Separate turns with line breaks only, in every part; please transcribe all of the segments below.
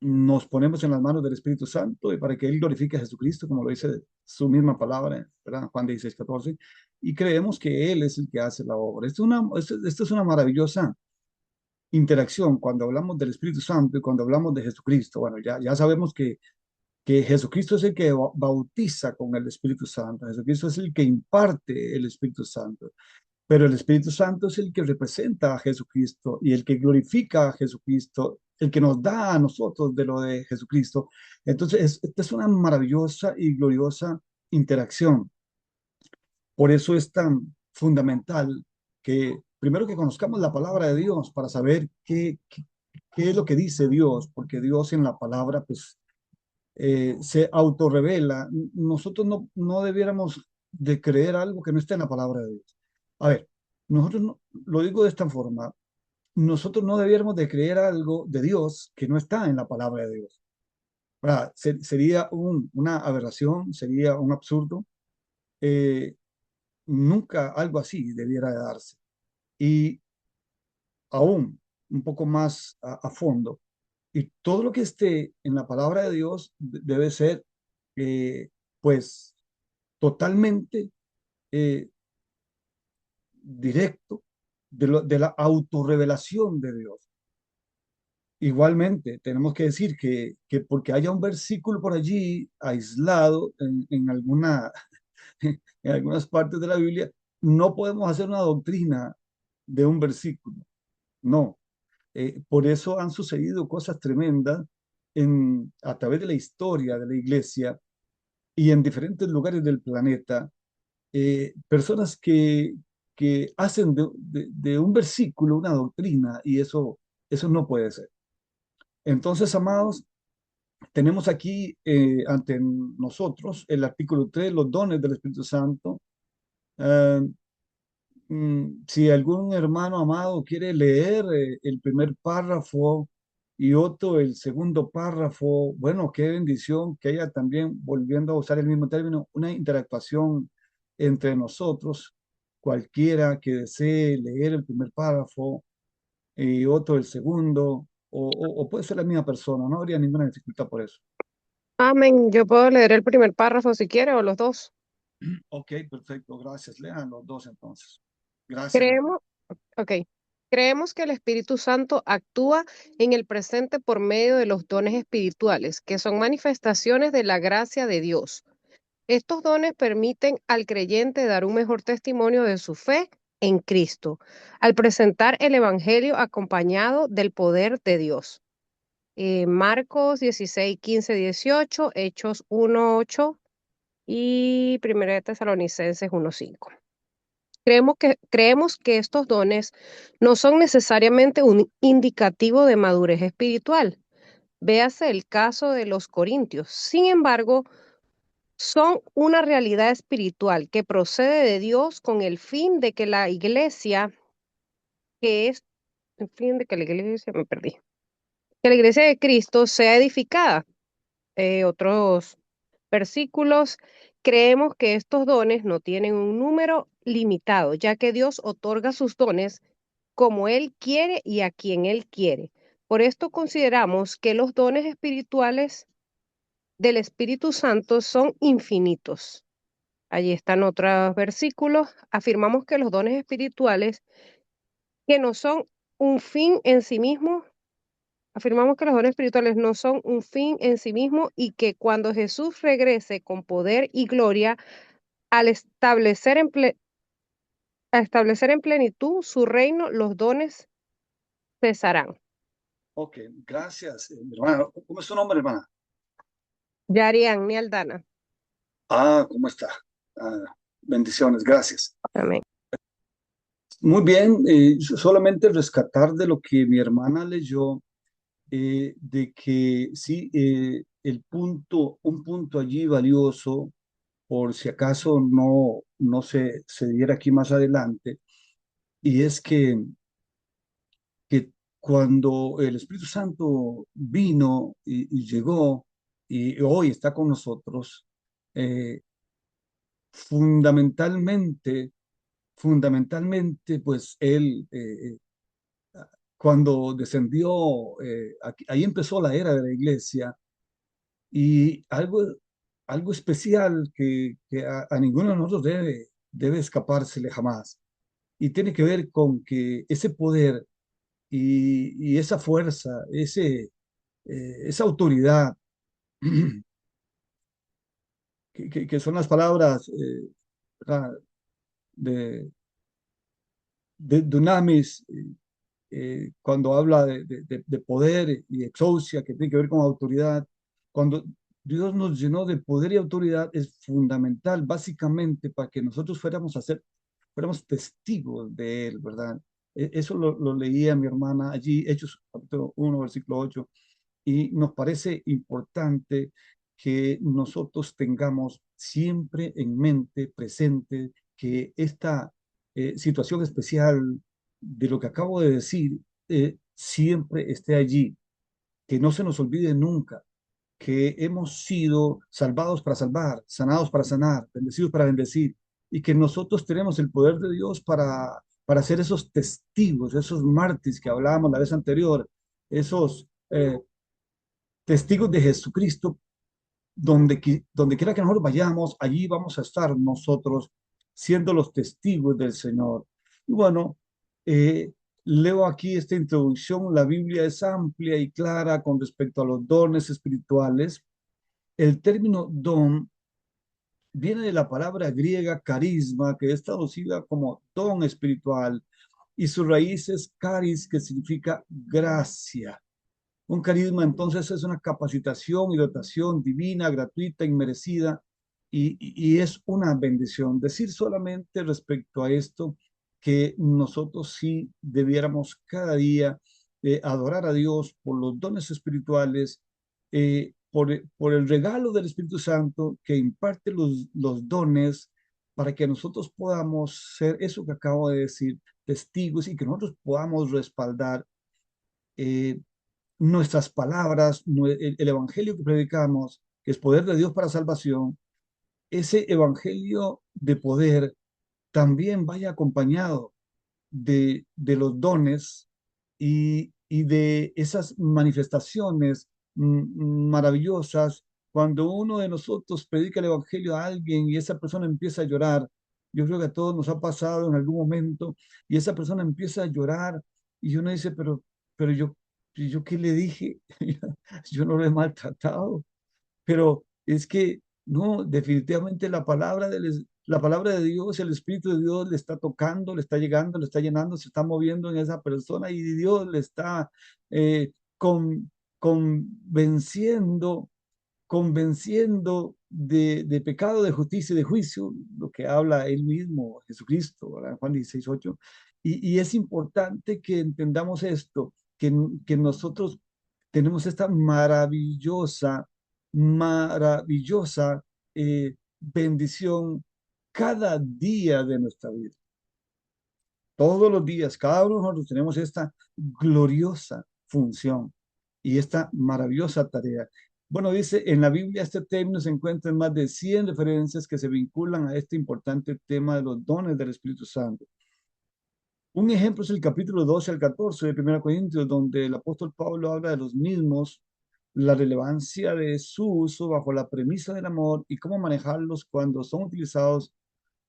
nos ponemos en las manos del Espíritu Santo y para que Él glorifique a Jesucristo, como lo dice su misma palabra, ¿verdad? Juan 16:14, y creemos que Él es el que hace la obra. Esto es una maravillosa interacción cuando hablamos del Espíritu Santo y cuando hablamos de Jesucristo. Bueno, ya sabemos que Jesucristo es el que bautiza con el Espíritu Santo, Jesucristo es el que imparte el Espíritu Santo, pero el Espíritu Santo es el que representa a Jesucristo y el que glorifica a Jesucristo, el que nos da a nosotros de lo de Jesucristo. Entonces, esta es una maravillosa y gloriosa interacción. Por eso es tan fundamental que primero que conozcamos la palabra de Dios para saber qué es lo que dice Dios, porque Dios en la palabra pues se autorrevela. Nosotros no debiéramos de creer algo que no está en la palabra de Dios. A ver, nosotros lo digo de esta forma, nosotros no debiéramos de creer algo de Dios que no está en la palabra de Dios. ¿Verdad? Sería una aberración, sería un absurdo. Eh, Nunca algo así debiera de darse. Y aún un poco más a fondo, y todo lo que esté en la palabra de Dios debe ser, pues, totalmente eh, directo de la autorrevelación de Dios. Igualmente, tenemos que decir que porque haya un versículo por allí aislado en algunas partes de la Biblia, no podemos hacer una doctrina de un versículo. No. Por eso han sucedido cosas tremendas a través de la historia de la iglesia y en diferentes lugares del planeta. Personas que hacen de un versículo una doctrina y eso no puede ser. Entonces, amados, tenemos aquí ante nosotros el artículo 3, los dones del Espíritu Santo. Eh, si algún hermano amado quiere leer el primer párrafo y otro el segundo párrafo, bueno, qué bendición que haya también, volviendo a usar el mismo término, una interactuación entre nosotros, cualquiera que desee leer el primer párrafo y otro el segundo, o puede ser la misma persona, no habría ninguna dificultad por eso.
Amén. Yo puedo leer el primer párrafo si quiere o los dos.
Ok, perfecto, gracias. Lean los dos entonces. Gracias, hermano.
Creemos, ok. Creemos que el Espíritu Santo actúa en el presente por medio de los dones espirituales, que son manifestaciones de la gracia de Dios. Estos dones permiten al creyente dar un mejor testimonio de su fe en Cristo, al presentar el Evangelio acompañado del poder de Dios. Marcos 16, 15, 18, Hechos 1, 8 y Primera de Tesalonicenses 1, 5. Creemos que estos dones no son necesariamente un indicativo de madurez espiritual. Véase el caso de los corintios. Sin embargo, son una realidad espiritual que procede de Dios con el fin de que la iglesia, que es, el fin de que la iglesia, me perdí, que la iglesia de Cristo sea edificada. Otros versículos, creemos que estos dones no tienen un número limitado, ya que Dios otorga sus dones como Él quiere y a quien Él quiere. Por esto consideramos que los dones espirituales del Espíritu Santo son infinitos. Allí están otros versículos. Afirmamos que los dones espirituales, que no son un fin en sí mismos, afirmamos que los dones espirituales no son un fin en sí mismo y que cuando Jesús regrese con poder y gloria, al establecer en plenitud su reino, los dones cesarán.
Ok, gracias, hermano. ¿Cómo es su nombre, hermana?
Yarian ni Aldana.
Ah, ¿cómo está? Ah, bendiciones, gracias.
Amén.
Muy bien, solamente rescatar de lo que mi hermana leyó, de que sí, un punto allí valioso, por si acaso no se diera aquí más adelante, y es que cuando el Espíritu Santo vino y llegó y hoy está con nosotros, eh, fundamentalmente, pues él cuando descendió, ahí empezó la era de la iglesia y algo especial que a ninguno de nosotros debe escapársele jamás. Y tiene que ver con que ese poder y esa fuerza, esa autoridad, que son las palabras ¿verdad? de, de dunamis, cuando habla de poder y exousia, que tiene que ver con autoridad, cuando Dios nos llenó de poder y autoridad, es fundamental, básicamente, para que nosotros fuéramos testigos de Él, ¿verdad? Eso lo leía mi hermana allí, Hechos capítulo 1, versículo 8, y nos parece importante que nosotros tengamos siempre en mente, presente, que esta situación especial de lo que acabo de decir siempre esté allí, que no se nos olvide nunca que hemos sido salvados para salvar, sanados para sanar, bendecidos para bendecir, y que nosotros tenemos el poder de Dios para ser esos testigos, esos mártires que hablábamos la vez anterior, esos testigos de Jesucristo donde quiera que nosotros vayamos, allí vamos a estar nosotros siendo los testigos del Señor. Y bueno, eh, leo aquí esta introducción. La Biblia es amplia y clara con respecto a los dones espirituales. El término don viene de la palabra griega carisma, que es traducida como don espiritual, y su raíz es caris, que significa gracia. Un carisma entonces es una capacitación y dotación divina, gratuita, inmerecida, y es una bendición. Decir solamente respecto a esto que nosotros sí debiéramos cada día adorar a Dios por los dones espirituales, por el regalo del Espíritu Santo que imparte los dones para que nosotros podamos ser eso que acabo de decir, testigos, y que nosotros podamos respaldar. eh, Nuestras palabras, el evangelio que predicamos, que es poder de Dios para salvación, ese evangelio de poder también vaya acompañado de los dones y de esas manifestaciones maravillosas. Cuando uno de nosotros predica el evangelio a alguien y esa persona empieza a llorar, yo creo que a todos nos ha pasado en algún momento, y esa persona empieza a llorar y uno dice, pero yo ¿qué le dije? Yo no lo he maltratado, pero es que no, definitivamente la palabra de Dios, el Espíritu de Dios le está tocando, le está llegando, le está llenando, se está moviendo en esa persona, y Dios le está eh, con, convenciendo, convenciendo de pecado, de justicia y de juicio, lo que habla él mismo, Jesucristo, ¿verdad? Juan 16:8. Y es importante que entendamos esto, que nosotros tenemos esta maravillosa bendición cada día de nuestra vida. Todos los días, cada uno de nosotros tenemos esta gloriosa función y esta maravillosa tarea. Bueno, dice, en la Biblia este término se encuentra en más de 100 referencias que se vinculan a este importante tema de los dones del Espíritu Santo. Un ejemplo es el capítulo 12 al 14 de 1 Corintios, donde el apóstol Pablo habla de los mismos, la relevancia de su uso bajo la premisa del amor y cómo manejarlos cuando son utilizados,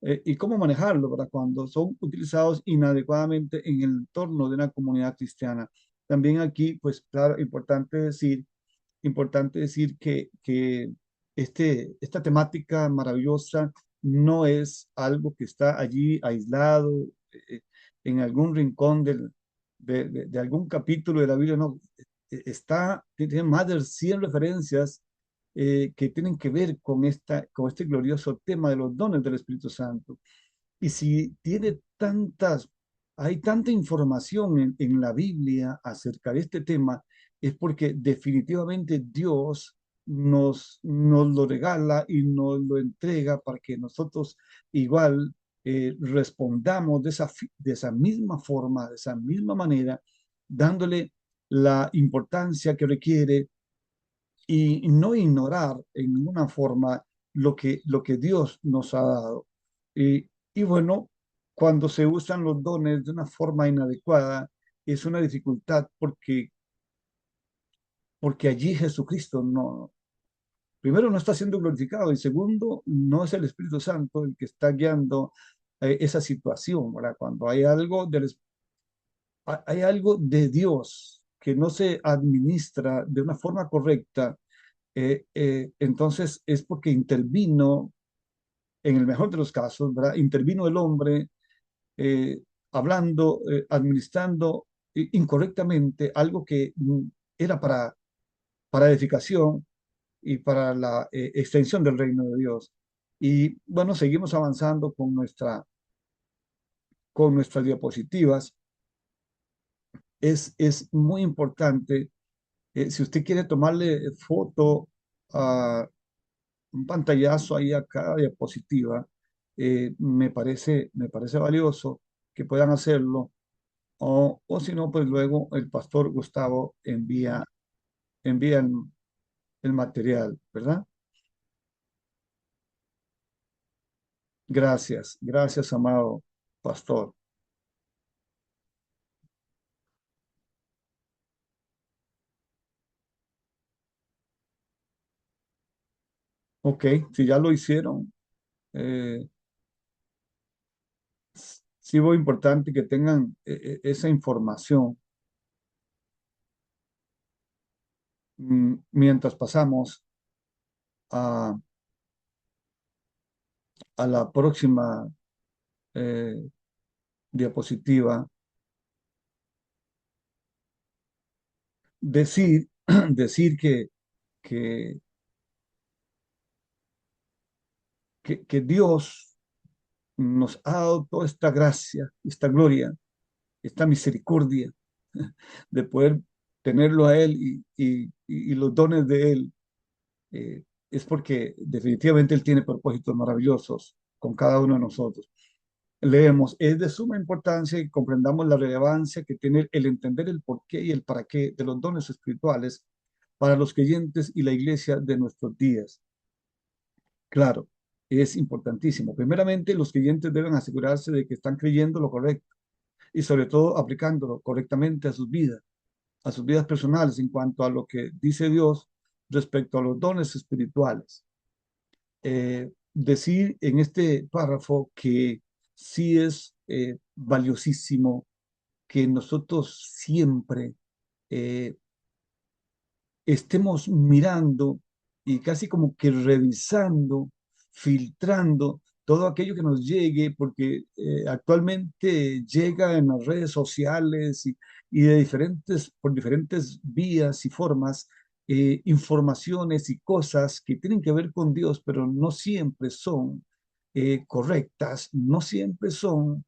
y cómo manejarlo para cuando son utilizados inadecuadamente en el entorno de una comunidad cristiana. También aquí, pues claro, importante decir que esta temática maravillosa no es algo que está allí aislado eh, en algún rincón de algún capítulo de la Biblia, no, tiene más de 100 referencias que tienen que ver con este glorioso tema de los dones del Espíritu Santo. Y si hay tanta información en la Biblia acerca de este tema, es porque definitivamente Dios nos lo regala y nos lo entrega para que nosotros igual respondamos de esa misma forma, de esa misma manera, dándole la importancia que requiere y no ignorar en ninguna forma lo que Dios nos ha dado. Y bueno, cuando se usan los dones de una forma inadecuada, es una dificultad porque allí Jesucristo no, primero no está siendo glorificado y segundo, no es el Espíritu Santo el que está guiando esa situación, ¿verdad? Cuando hay algo de Dios que no se administra de una forma correcta, entonces es porque intervino, en el mejor de los casos, ¿verdad? Intervino el hombre hablando, administrando incorrectamente algo que era para edificación y para la extensión del reino de Dios. Y bueno, seguimos avanzando con nuestras diapositivas. Es muy importante, si usted quiere tomarle foto a un pantallazo ahí a cada diapositiva, me parece valioso que puedan hacerlo. O si no, pues luego el pastor Gustavo envía el material, ¿verdad? Gracias, gracias, amado pastor. Ok, si ya lo hicieron, eh, sí es importante que tengan esa información mientras pasamos a, a la próxima eh, diapositiva. Decir, decir que, que Dios nos ha dado toda esta gracia, esta gloria, esta misericordia de poder tenerlo a Él y los dones de Él, es porque definitivamente Él tiene propósitos maravillosos con cada uno de nosotros. Leemos, es de suma importancia que comprendamos la relevancia que tiene el entender el porqué y el para qué de los dones espirituales para los creyentes y la iglesia de nuestros días. Claro, es importantísimo. Primeramente, los creyentes deben asegurarse de que están creyendo lo correcto y sobre todo aplicándolo correctamente a sus vidas personales en cuanto a lo que dice Dios respecto a los dones espirituales. Decir en este párrafo que sí es valiosísimo que nosotros siempre eh, estemos mirando y casi como que revisando, filtrando todo aquello que nos llegue, porque actualmente llega en las redes sociales y de por diferentes vías y formas, informaciones y cosas que tienen que ver con Dios, pero no siempre son correctas, no siempre son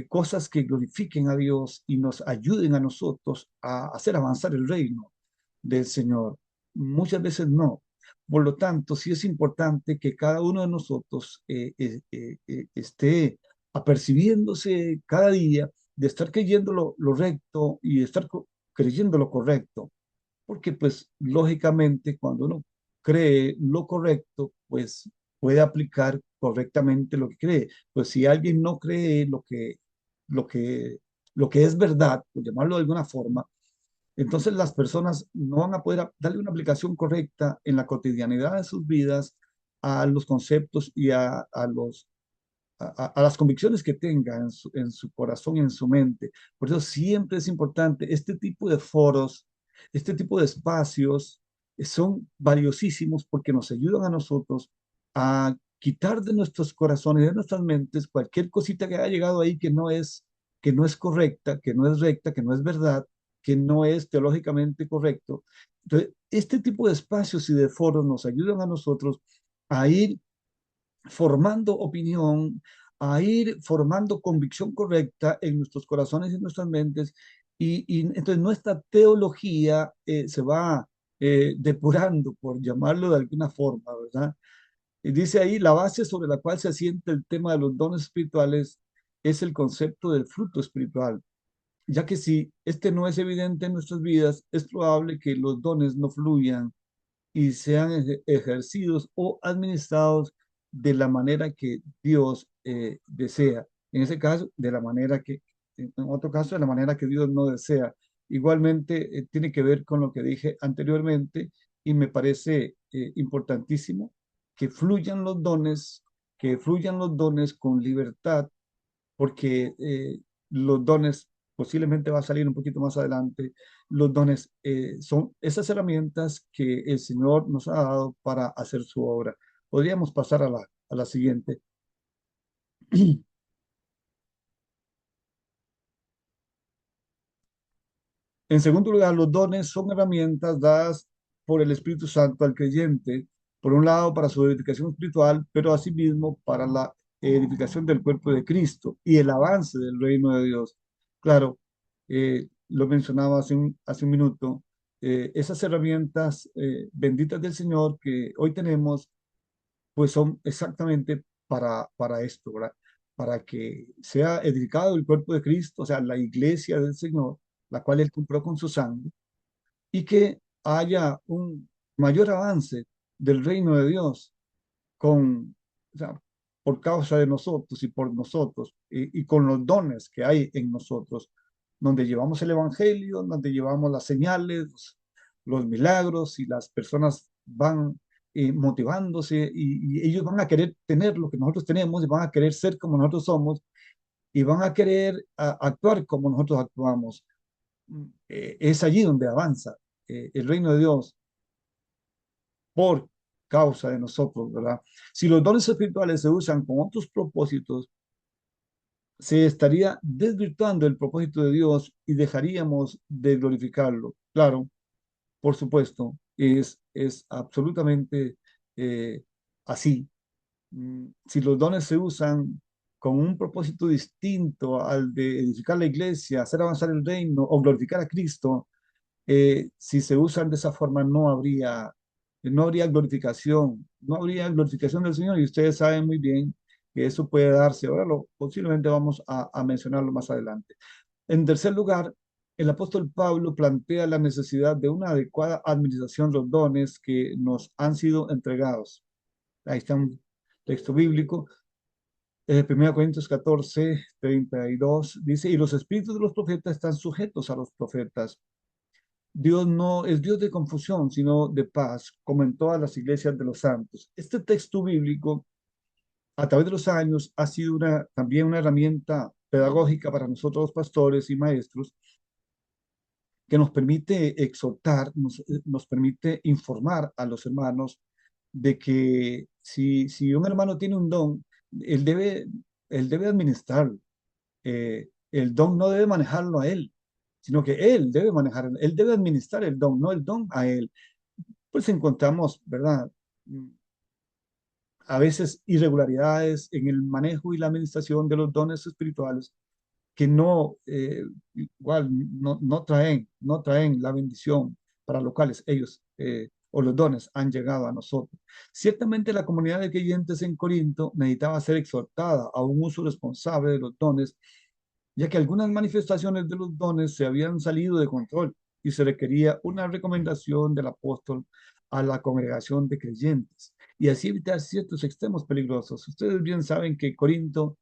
cosas que glorifiquen a Dios y nos ayuden a nosotros a hacer avanzar el reino del Señor. Muchas veces no. Por lo tanto, sí es importante que cada uno de nosotros esté apercibiéndose cada día de estar creyendo lo recto y de estar creyendo lo correcto. Porque pues lógicamente cuando uno cree lo correcto, pues puede aplicar correctamente lo que cree. Pues si alguien no cree lo que, lo que es verdad, por llamarlo de alguna forma, entonces las personas no van a poder darle una aplicación correcta en la cotidianidad de sus vidas a los conceptos y a las convicciones que tenga en su corazón y en su mente. Por eso siempre es importante este tipo de foros, este tipo de espacios son valiosísimos porque nos ayudan a nosotros a quitar de nuestros corazones, de nuestras mentes, cualquier cosita que haya llegado ahí que no es correcta, que no es recta, que no es verdad, que no es teológicamente correcto. Entonces, este tipo de espacios y de foros nos ayudan a nosotros a ir formando opinión, a ir formando convicción correcta en nuestros corazones y en nuestras mentes. Y entonces nuestra teología se va depurando, por llamarlo de alguna forma, ¿verdad? Y dice ahí, la base sobre la cual se asienta el tema de los dones espirituales es el concepto del fruto espiritual, ya que si este no es evidente en nuestras vidas, es probable que los dones no fluyan y sean ejercidos o administrados de la manera que Dios desea. En ese caso, de la manera en otro caso de la manera que Dios no desea. Igualmente, tiene que ver con lo que dije anteriormente y me parece importantísimo que fluyan los dones, que fluyan los dones con libertad, porque los dones, posiblemente va a salir un poquito más adelante, los dones son esas herramientas que el Señor nos ha dado para hacer su obra. Podríamos pasar a la siguiente. En segundo lugar, los dones son herramientas dadas por el Espíritu Santo al creyente, por un lado para su edificación espiritual, pero asimismo para la edificación del cuerpo de Cristo y el avance del reino de Dios. Claro, lo mencionaba hace un minuto, esas herramientas benditas del Señor que hoy tenemos, pues son exactamente para esto, ¿verdad? Para que sea edificado el cuerpo de Cristo, o sea, la iglesia del Señor, la cual Él compró con su sangre, y que haya un mayor avance del reino de Dios o sea, por causa de nosotros y por nosotros, y con los dones que hay en nosotros, donde llevamos el evangelio, donde llevamos las señales, los milagros, y las personas van motivándose, y ellos van a querer tener lo que nosotros tenemos y van a querer ser como nosotros somos y van a querer actuar como nosotros actuamos. Es allí donde avanza el reino de Dios por causa de nosotros, ¿verdad? Si los dones espirituales se usan con otros propósitos, se estaría desvirtuando el propósito de Dios y dejaríamos de glorificarlo. Claro, por supuesto, es absolutamente así. Si los dones se usan con un propósito distinto al de edificar la iglesia, hacer avanzar el reino o glorificar a Cristo, si se usan de esa forma no habría glorificación, no habría glorificación del Señor, y ustedes saben muy bien que eso puede darse. Ahora posiblemente vamos a mencionarlo más adelante. En tercer lugar, el apóstol Pablo plantea la necesidad de una adecuada administración de los dones que nos han sido entregados. Ahí está un texto bíblico. 1 Corintios 14:32 dice, y los espíritus de los profetas están sujetos a los profetas. Dios no es Dios de confusión, sino de paz, como en todas las iglesias de los santos. Este texto bíblico, a través de los años, ha sido también una herramienta pedagógica para nosotros los pastores y maestros, que nos permite exhortar, nos permite informar a los hermanos de que si un hermano tiene un don, él debe, él debe administrarlo. El don no debe manejarlo a él, sino que él debe manejar, él debe administrar el don, no el don a él. Pues encontramos, ¿verdad? A veces irregularidades en el manejo y la administración de los dones espirituales que no, igual, no traen la bendición para los cuales ellos o los dones han llegado a nosotros. Ciertamente la comunidad de creyentes en Corinto necesitaba ser exhortada a un uso responsable de los dones, ya que algunas manifestaciones de los dones se habían salido de control y se requería una recomendación del apóstol a la congregación de creyentes y así evitar ciertos extremos peligrosos. Ustedes bien saben que Corinto,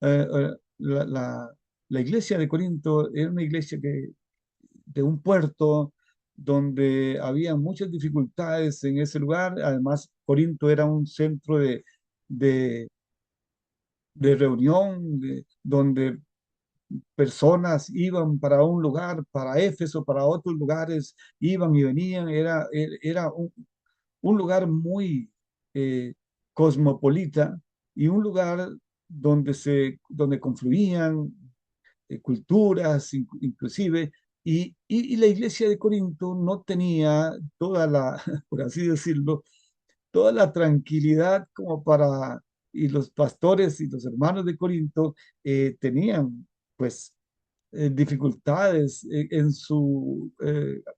eh, eh, la, la- la iglesia de Corinto era una iglesia de un puerto donde había muchas dificultades en ese lugar. Además, Corinto era un centro de, de reunión, donde personas iban para un lugar, para Éfeso, para otros lugares, iban y venían. Era un lugar muy cosmopolita y un lugar donde confluían culturas inclusive, y la iglesia de Corinto no tenía toda la, por así decirlo, toda la tranquilidad como para, y los pastores y los hermanos de Corinto tenían pues dificultades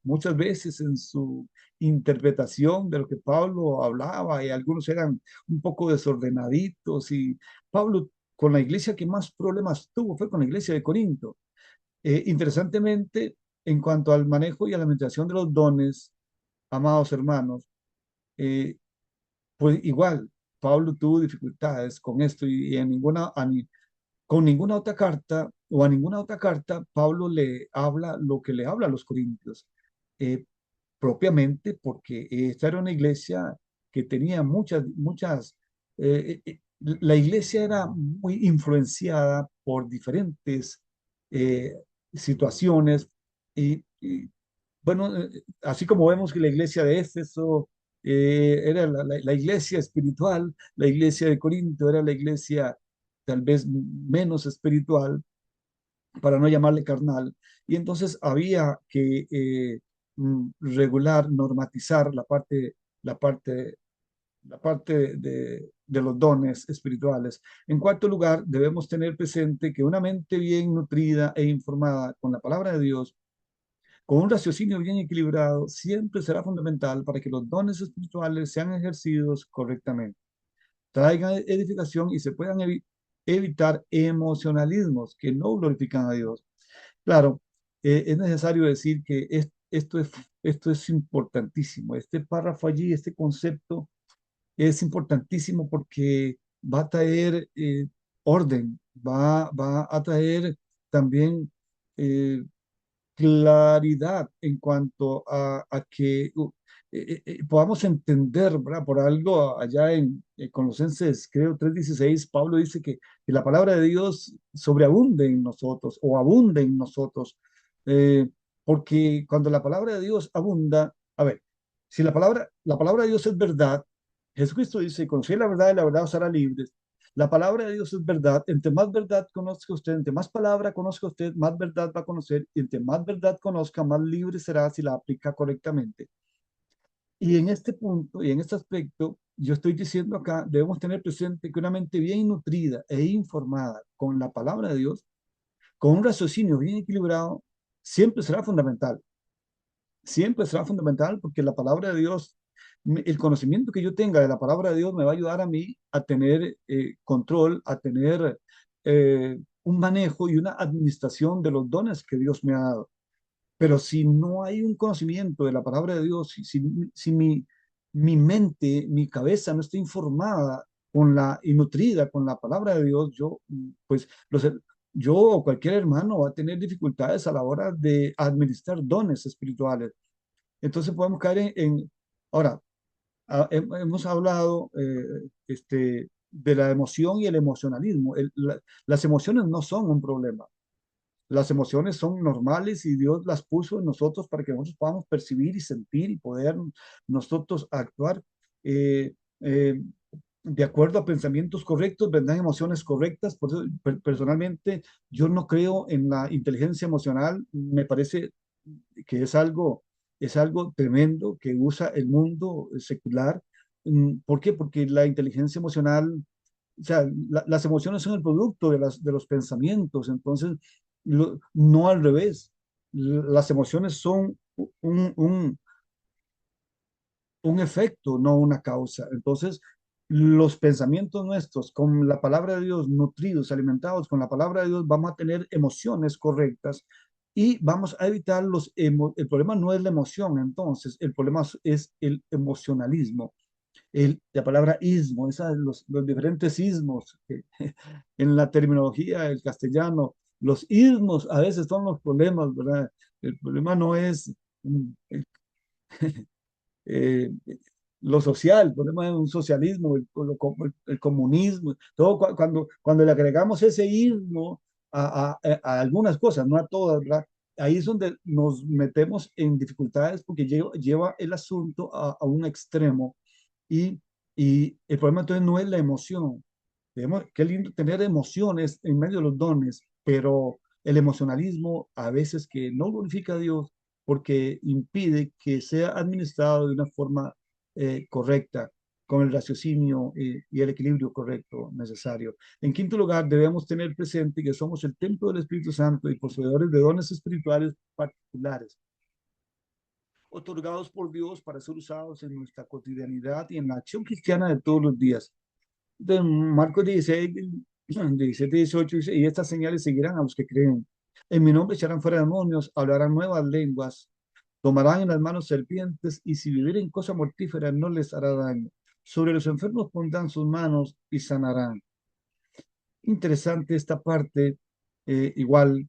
muchas veces en su interpretación de lo que Pablo hablaba, y algunos eran un poco desordenaditos, y Pablo con la iglesia que más problemas tuvo fue con la iglesia de Corinto. Interesantemente, en cuanto al manejo y a la administración de los dones, amados hermanos, eh, pues igual, Pablo tuvo dificultades con esto, y en ninguna, con ninguna otra carta o a ninguna otra carta Pablo le habla lo que le habla a los corintios, eh, propiamente porque esta era una iglesia que tenía muchas, la iglesia era muy influenciada por diferentes eh, situaciones y, bueno, así como vemos que la iglesia de Éfeso era la iglesia espiritual, la iglesia de Corinto era la iglesia tal vez menos espiritual, para no llamarle carnal, y entonces había que regular, normatizar la parte, la parte de los dones espirituales. En cuarto lugar, debemos tener presente que una mente bien nutrida e informada con la palabra de Dios, con un raciocinio bien equilibrado, siempre será fundamental para que los dones espirituales sean ejercidos correctamente, traigan edificación y se puedan evitar emocionalismos que no glorifican a Dios. Claro, es necesario decir que esto es importantísimo. Este párrafo allí, este concepto es importantísimo porque va a traer orden, va a traer también eh, claridad en cuanto a que podamos entender, ¿verdad? Por algo allá en Colosenses, creo 3:16, Pablo dice que la palabra de Dios sobreabunde en nosotros o abunde en nosotros, eh, porque cuando la palabra de Dios abunda, a ver, si la palabra de Dios es verdad, Jesucristo dice, conoced la verdad y la verdad os hará libres. La palabra de Dios es verdad. Entre más verdad conozca usted, entre más palabra conozca usted, más verdad va a conocer. Y entre más verdad conozca, más libre será si la aplica correctamente. Y en este punto y en este aspecto, yo estoy diciendo acá, debemos tener presente que una mente bien nutrida e informada con la palabra de Dios, con un raciocinio bien equilibrado, siempre será fundamental. Siempre será fundamental porque la palabra de Dios, el conocimiento que yo tenga de la palabra de Dios me va a ayudar a mí a tener control, a tener un manejo y una administración de los dones que Dios me ha dado. Pero si no hay un conocimiento de la palabra de Dios, si mi mente, mi cabeza no está informada y nutrida con la palabra de Dios, pues yo o cualquier hermano va a tener dificultades a la hora de administrar dones espirituales. Entonces podemos caer ahora, hemos hablado de la emoción y el emocionalismo. Las emociones no son un problema. Las emociones son normales y Dios las puso en nosotros para que nosotros podamos percibir y sentir y poder nosotros actuar eh, eh, de acuerdo a pensamientos correctos, vendrán emociones correctas. Por eso, personalmente, yo no creo en la inteligencia emocional. Me parece que es algo tremendo que usa el mundo secular. ¿Por qué? Porque la inteligencia emocional, o sea, las emociones son el producto de los pensamientos, entonces, no al revés. Las emociones son un efecto, no una causa. Entonces, los pensamientos nuestros con la palabra de Dios, nutridos, alimentados con la palabra de Dios, vamos a tener emociones correctas y vamos a evitar el problema no es la emoción, entonces, el problema es el emocionalismo. La palabra ismo, los diferentes ismos en la terminología del castellano, los ismos a veces son los problemas, ¿verdad? El problema no es mm, eh, lo social, el problema es un socialismo, el comunismo, todo cuando le agregamos ese ismo a algunas cosas, no a todas, ¿verdad? Ahí es donde nos metemos en dificultades porque lleva el asunto a un extremo y, y el problema entonces no es la emoción. Qué lindo tener emociones en medio de los dones, pero el emocionalismo a veces que no glorifica a Dios porque impide que sea administrado de una forma correcta, con el raciocinio y el equilibrio correcto necesario. En quinto lugar, debemos tener presente que somos el templo del Espíritu Santo y poseedores de dones espirituales particulares, otorgados por Dios para ser usados en nuestra cotidianidad y en la acción cristiana de todos los días. De Marcos 16, 17, 18 dice, y estas señales seguirán a los que creen. En mi nombre echarán fuera demonios, hablarán nuevas lenguas, tomarán en las manos serpientes y si vivieren cosa mortífera no les hará daño. Sobre los enfermos pondrán sus manos y sanarán. interesante esta parte. Igual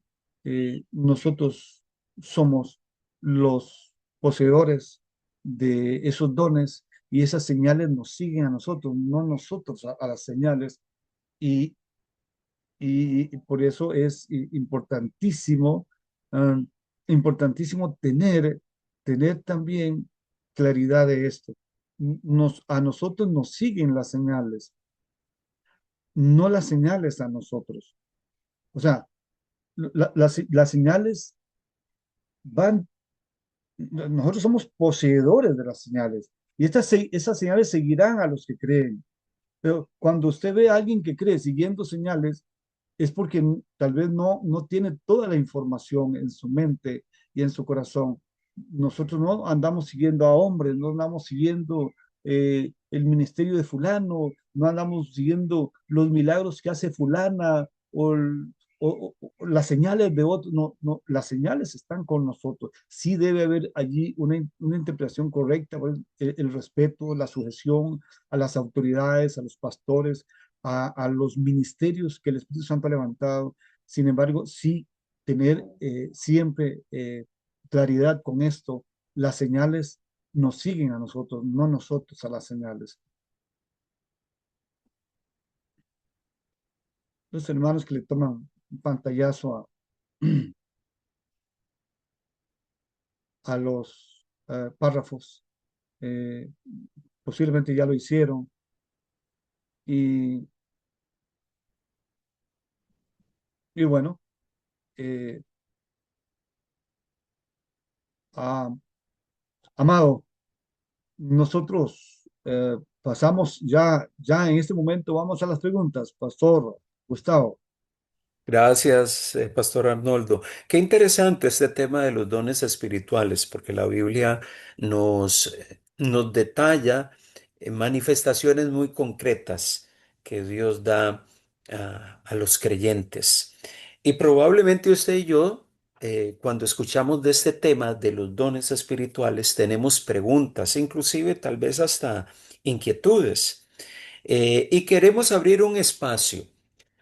nosotros somos los poseedores de esos dones y esas señales nos siguen a nosotros, no nosotros a las señales. Y, y por eso es importantísimo, ah, importantísimo tener también claridad de esto. A nosotros nos siguen las señales, no las señales a nosotros. O sea, las señales van, nosotros somos poseedores de las señales y esas señales seguirán a los que creen. Pero cuando usted ve a alguien que cree siguiendo señales, es porque tal vez no tiene toda la información en su mente y en su corazón. Nosotros no andamos siguiendo a hombres, no andamos siguiendo el ministerio de fulano, no andamos siguiendo los milagros que hace fulana o las señales de otros. No, no, las señales están con nosotros. Sí debe haber allí una interpretación correcta, pues, el respeto, la sujeción a las autoridades, a los pastores, a los ministerios que el Espíritu Santo ha levantado. Sin embargo, sí tener siempre claridad con esto. Las señales nos siguen a nosotros, no nosotros a las señales. Los hermanos que le toman un pantallazo a los párrafos, eh, posiblemente ya lo hicieron. Y, y bueno, eh, ah, amado, nosotros pasamos ya en este momento, vamos a las preguntas, Pastor Gustavo.
Gracias, Pastor Arnoldo. Qué interesante este tema de los dones espirituales, porque la Biblia nos detalla manifestaciones muy concretas que Dios da a los creyentes. Y probablemente usted y yo, cuando escuchamos de este tema de los dones espirituales, tenemos preguntas, inclusive tal vez hasta inquietudes, y queremos abrir un espacio.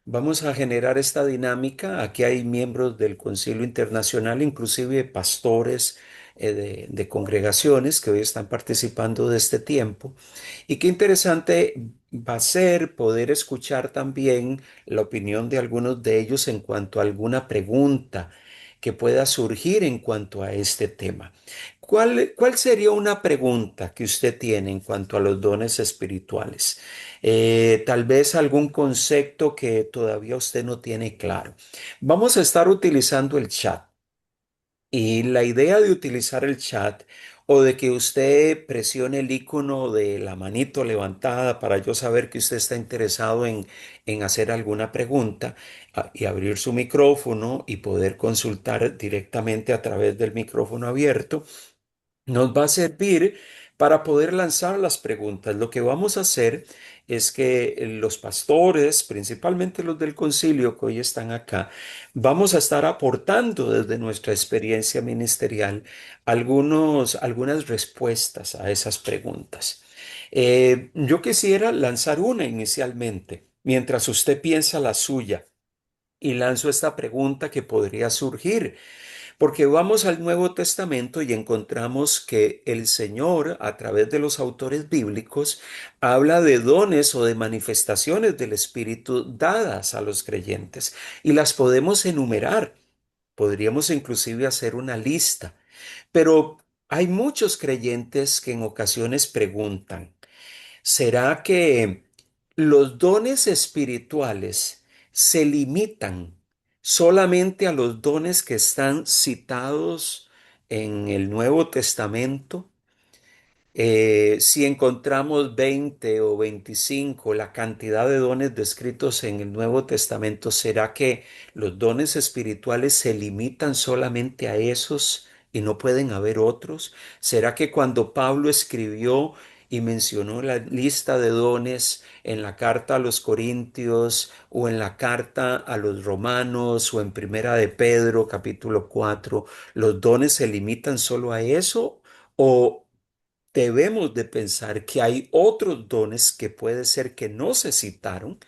Vamos a generar esta dinámica. Aquí hay miembros del Concilio Internacional, inclusive pastores de congregaciones que hoy están participando de este tiempo. Y qué interesante va a ser poder escuchar también la opinión de algunos de ellos en cuanto a alguna pregunta que pueda surgir en cuanto a este tema. ¿Cuál sería una pregunta que usted tiene en cuanto a los dones espirituales? Tal vez algún concepto que todavía usted no tiene claro. Vamos a estar utilizando el chat. Y la idea de utilizar el chat o de que usted presione el icono de la manito levantada para yo saber que usted está interesado en hacer alguna pregunta y abrir su micrófono y poder consultar directamente a través del micrófono abierto nos va a servir para poder lanzar las preguntas. Lo que vamos a hacer es que los pastores, principalmente los del concilio que hoy están acá, vamos a estar aportando desde nuestra experiencia ministerial algunas respuestas a esas preguntas. Yo quisiera lanzar una inicialmente, mientras usted piensa la suya, y lanzo esta pregunta que podría surgir. Porque vamos al Nuevo Testamento y encontramos que el Señor, a través de los autores bíblicos, habla de dones o de manifestaciones del Espíritu dadas a los creyentes y las podemos enumerar. Podríamos inclusive hacer una lista, pero hay muchos creyentes que en ocasiones preguntan, ¿será que los dones espirituales se limitan solamente a los dones que están citados en el Nuevo Testamento? Si encontramos 20 o 25, la cantidad de dones descritos en el Nuevo Testamento, ¿será que los dones espirituales se limitan solamente a esos y no pueden haber otros? ¿Será que cuando Pablo escribió y mencionó la lista de dones en la carta a los Corintios o en la carta a los Romanos o en Primera de Pedro, capítulo 4, los dones se limitan solo a eso? ¿O debemos de pensar que hay otros dones que puede ser que no se citaron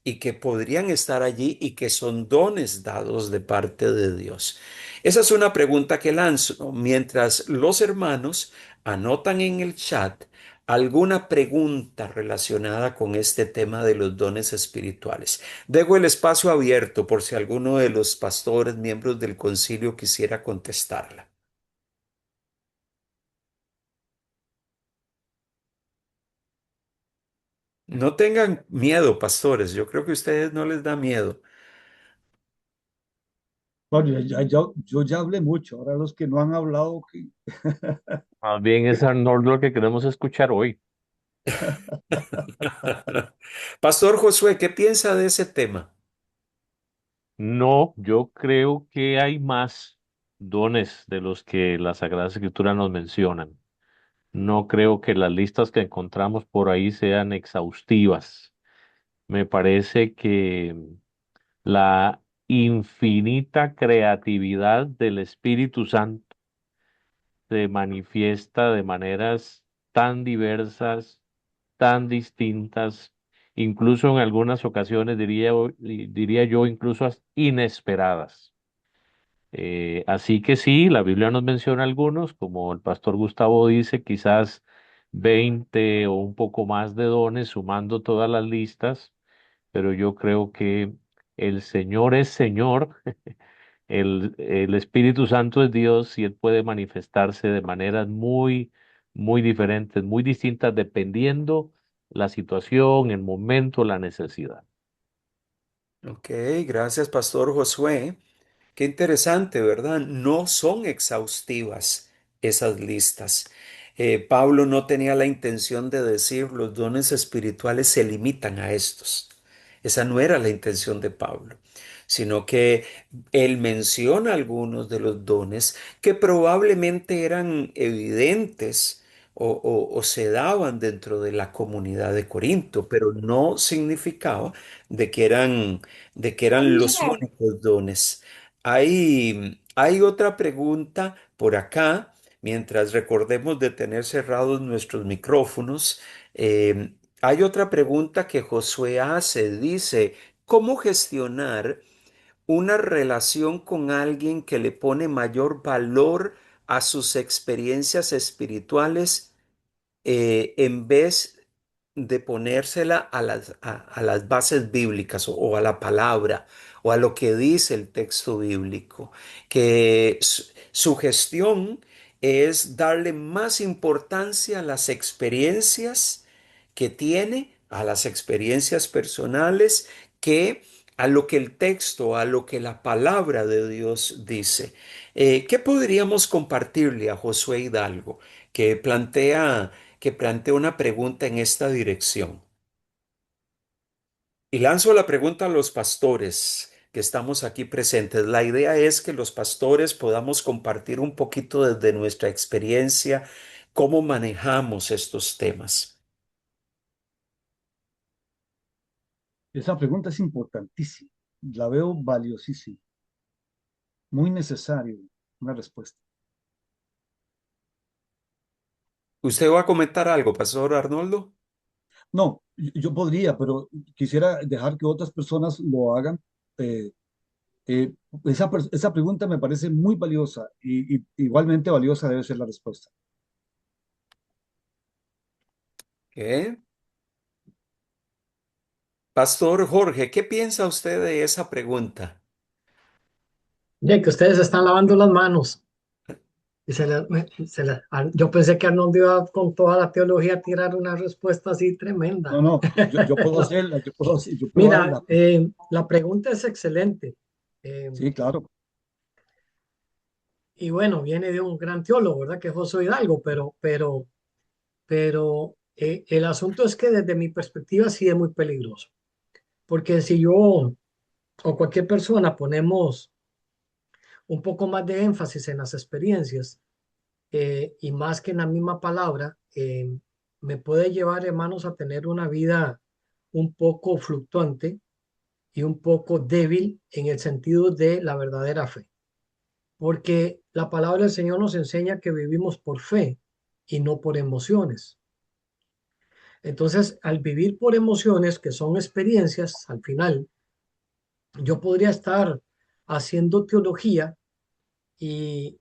y que podrían estar allí y que son dones dados de parte de Dios? Esa es una pregunta que lanzo mientras los hermanos anotan en el chat alguna pregunta relacionada con este tema de los dones espirituales. Dejo el espacio abierto por si alguno de los pastores, miembros del concilio, quisiera contestarla. No tengan miedo, pastores. Yo creo que a ustedes no les da miedo.
Bueno, yo ya hablé mucho, ahora los que no han hablado,
Más bien es Arnold lo que queremos escuchar hoy.
Pastor Josué, ¿qué piensa de ese tema?
No, yo creo que hay más dones de los que la Sagrada Escritura nos mencionan. No creo que las listas que encontramos por ahí sean exhaustivas. Me parece que la infinita creatividad del Espíritu Santo se manifiesta de maneras tan diversas, tan distintas, incluso en algunas ocasiones diría yo incluso inesperadas. Así que sí, la Biblia nos menciona algunos, como el pastor Gustavo dice, quizás 20 o un poco más de dones sumando todas las listas, pero yo creo que el Señor es Señor, el Espíritu Santo es Dios y Él puede manifestarse de maneras muy diferentes, muy distintas, dependiendo la situación, el momento, la necesidad.
Ok, gracias, Pastor Josué. Qué interesante, ¿verdad? No son exhaustivas esas listas. Pablo no tenía la intención de decir los dones espirituales se limitan a estos. Esa no era la intención de Pablo, sino que él menciona algunos de los dones que probablemente eran evidentes o se daban dentro de la comunidad de Corinto, pero no significaba de que eran los únicos dones. Hay otra pregunta por acá, mientras recordemos de tener cerrados nuestros micrófonos. Hay otra pregunta que Josué hace. Dice, ¿cómo gestionar una relación con alguien que le pone mayor valor a sus experiencias espirituales en vez de ponérsela a las bases bíblicas o a la palabra o a lo que dice el texto bíblico? Que su gestión es darle más importancia a las experiencias que tiene, a las experiencias personales, que a lo que el texto, a lo que la palabra de Dios dice. ¿Qué podríamos compartirle a Josué Hidalgo que plantea una pregunta en esta dirección? Y lanzo la pregunta a los pastores que estamos aquí presentes. La idea es que los pastores podamos compartir un poquito desde nuestra experiencia cómo manejamos estos temas.
esa pregunta es importantísima, la veo valiosísima, muy necesario una respuesta.
¿Usted va a comentar algo, Pastor Arnoldo?
No, yo podría, pero quisiera dejar que otras personas lo hagan. Eh, esa pregunta me parece muy valiosa y igualmente valiosa debe ser la respuesta.
¿Qué? Pastor Jorge, ¿qué piensa usted de esa pregunta?
Ya que ustedes están lavando las manos. Y yo pensé que Arnold iba con toda la teología a tirar una respuesta así
No,
tremenda.
no, yo puedo hacerla, yo puedo
Mira,
darla.
la pregunta es excelente. Eh,
Sí, claro.
y bueno, viene de un gran teólogo, ¿verdad? Que es José Hidalgo, pero el asunto es que desde mi perspectiva sí es muy peligroso. Porque si yo o cualquier persona ponemos un poco más de énfasis en las experiencias, y más que en la misma palabra, me puede llevar, hermanos, a tener una vida un poco fluctuante y un poco débil en el sentido de la verdadera fe. Porque la palabra del Señor nos enseña que vivimos por fe y no por emociones. Entonces, al vivir por emociones, que son experiencias, al final, yo podría estar haciendo teología y,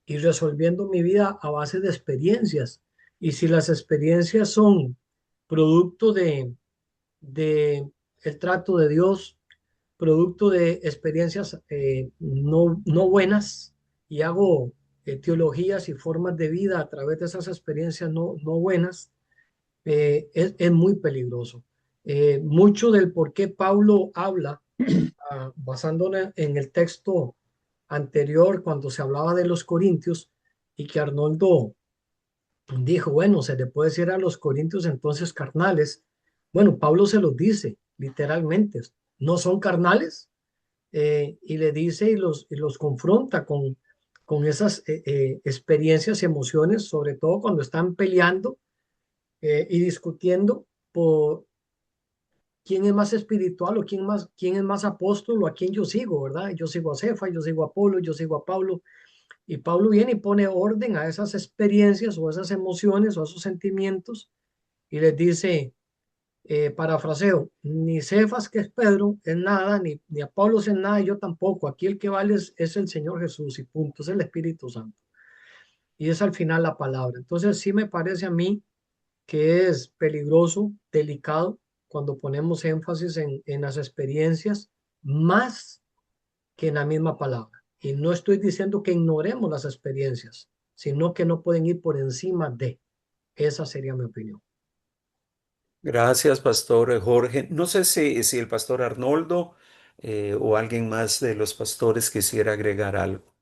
y resolviendo mi vida a base de experiencias. Y si las experiencias son producto de el trato de Dios, producto de experiencias no buenas, y hago teologías y formas de vida a través de esas experiencias no buenas, es muy peligroso. Mucho del por qué Pablo habla, basándonos en el texto anterior, cuando se hablaba de los corintios, y que Arnoldo dijo, bueno, se le puede decir a los corintios entonces carnales. Bueno, Pablo se los dice literalmente, no son carnales, y le dice y los confronta con esas experiencias y emociones, sobre todo cuando están peleando y discutiendo por quién es más espiritual o quién es más apóstol o a quién yo sigo, ¿verdad? Yo sigo a Cefa, yo sigo a Apolo, yo sigo a Pablo. Y Pablo viene y pone orden a esas experiencias o esas emociones o esos sentimientos y les dice, parafraseo, ni Cefas, que es Pedro, es nada, ni Apolo es nada, y yo tampoco. Aquí el que vale es el Señor Jesús y punto, es el Espíritu Santo. Y es al final la palabra. Entonces sí me parece a mí que es peligroso, delicado, cuando ponemos énfasis en las experiencias más que en la misma palabra. Y no estoy diciendo que ignoremos las experiencias, sino que no pueden ir por encima de. Esa sería mi opinión.
Gracias, Pastor Jorge. No sé si el Pastor Arnoldo o alguien más de los pastores quisiera agregar algo.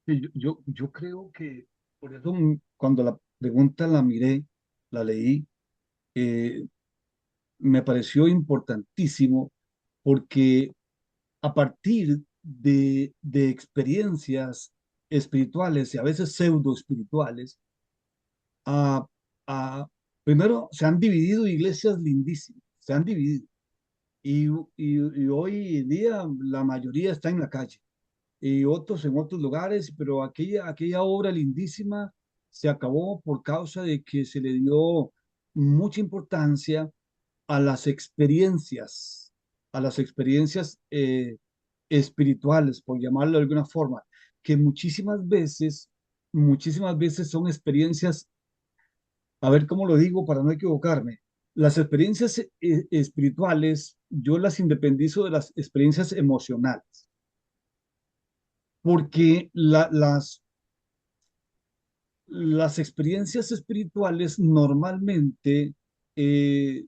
Sí, yo creo que por eso cuando la pregunta la miré, la leí, eh, me pareció importantísimo porque a partir de experiencias espirituales y a veces pseudo espirituales, a, primero se han dividido iglesias lindísimas, se han dividido. Y hoy en día la mayoría está en la calle y otros en otros lugares, pero aquella obra lindísima se acabó por causa de que se le dio mucha importancia a a las experiencias espirituales, por llamarlo de alguna forma, que muchísimas veces son experiencias, a ver cómo lo digo para no equivocarme. Las experiencias espirituales, yo las independizo de las experiencias emocionales, porque las experiencias espirituales normalmente, eh,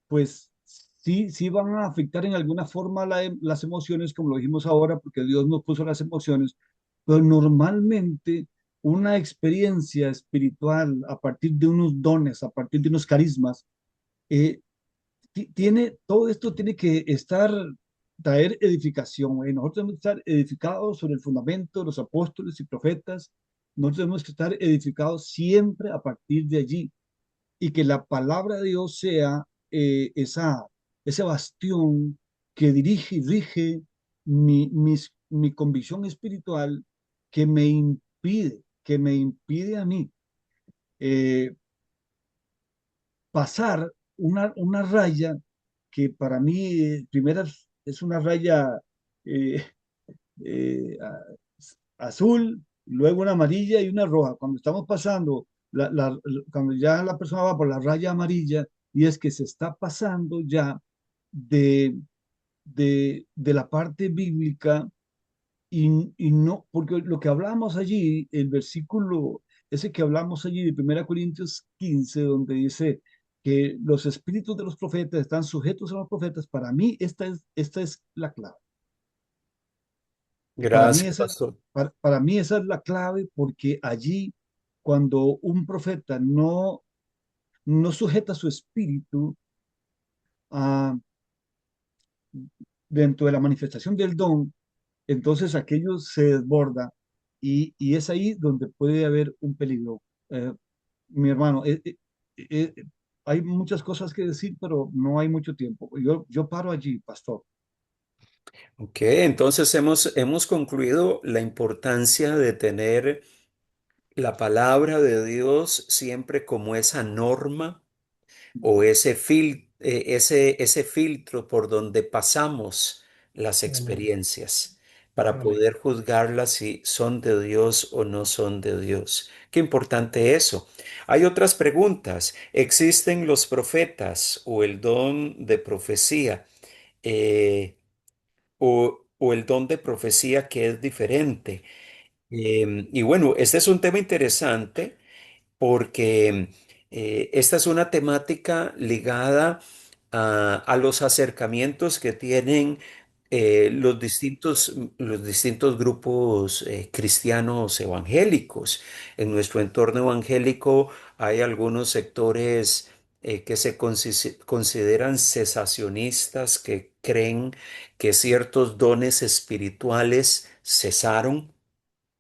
pues sí van a afectar en alguna forma las emociones, como lo dijimos ahora, porque Dios nos puso las emociones, pero normalmente una experiencia espiritual a partir de unos dones, a partir de unos carismas, eh, todo esto tiene que traer edificación. Nosotros tenemos que estar edificados sobre el fundamento de los apóstoles y profetas. Nosotros tenemos que estar edificados siempre a partir de allí y que la palabra de Dios sea ese bastión que dirige y rige mi convicción espiritual que me impide a mí eh, pasar una raya que para mí primero es una raya eh, azul, luego una amarilla y una roja. Cuando estamos pasando, cuando ya la persona va por la raya amarilla, y es que se está pasando ya de, de la parte bíblica y no, porque lo que hablamos allí, el versículo, ese que hablamos allí de 1 Corintios 15 donde dice que los espíritus de los profetas están sujetos a los profetas, para mí esta es la clave. Para mí
Gracias, Pastor.
para mí esa es la clave porque allí cuando un profeta no sujeta su espíritu a, dentro de la manifestación del don, entonces aquello se desborda y es ahí donde puede haber un peligro. Eh, Mi hermano, eh, hay muchas cosas que decir, pero no hay mucho tiempo. Yo paro allí, pastor.
Ok, entonces hemos concluido la importancia de tener la palabra de Dios siempre como esa norma o ese filtro por donde pasamos las
Amén.
experiencias para
Amén.
poder juzgarlas si son de Dios o no son de Dios. Qué importante eso. Hay otras preguntas. ¿Existen los profetas o el don de profecía? O el don de profecía que es diferente. Y bueno, este es un tema interesante porque esta es una temática ligada a los acercamientos que tienen los distintos grupos cristianos evangélicos. En nuestro entorno evangélico hay algunos sectores que se consideran cesacionistas, que creen que ciertos dones espirituales cesaron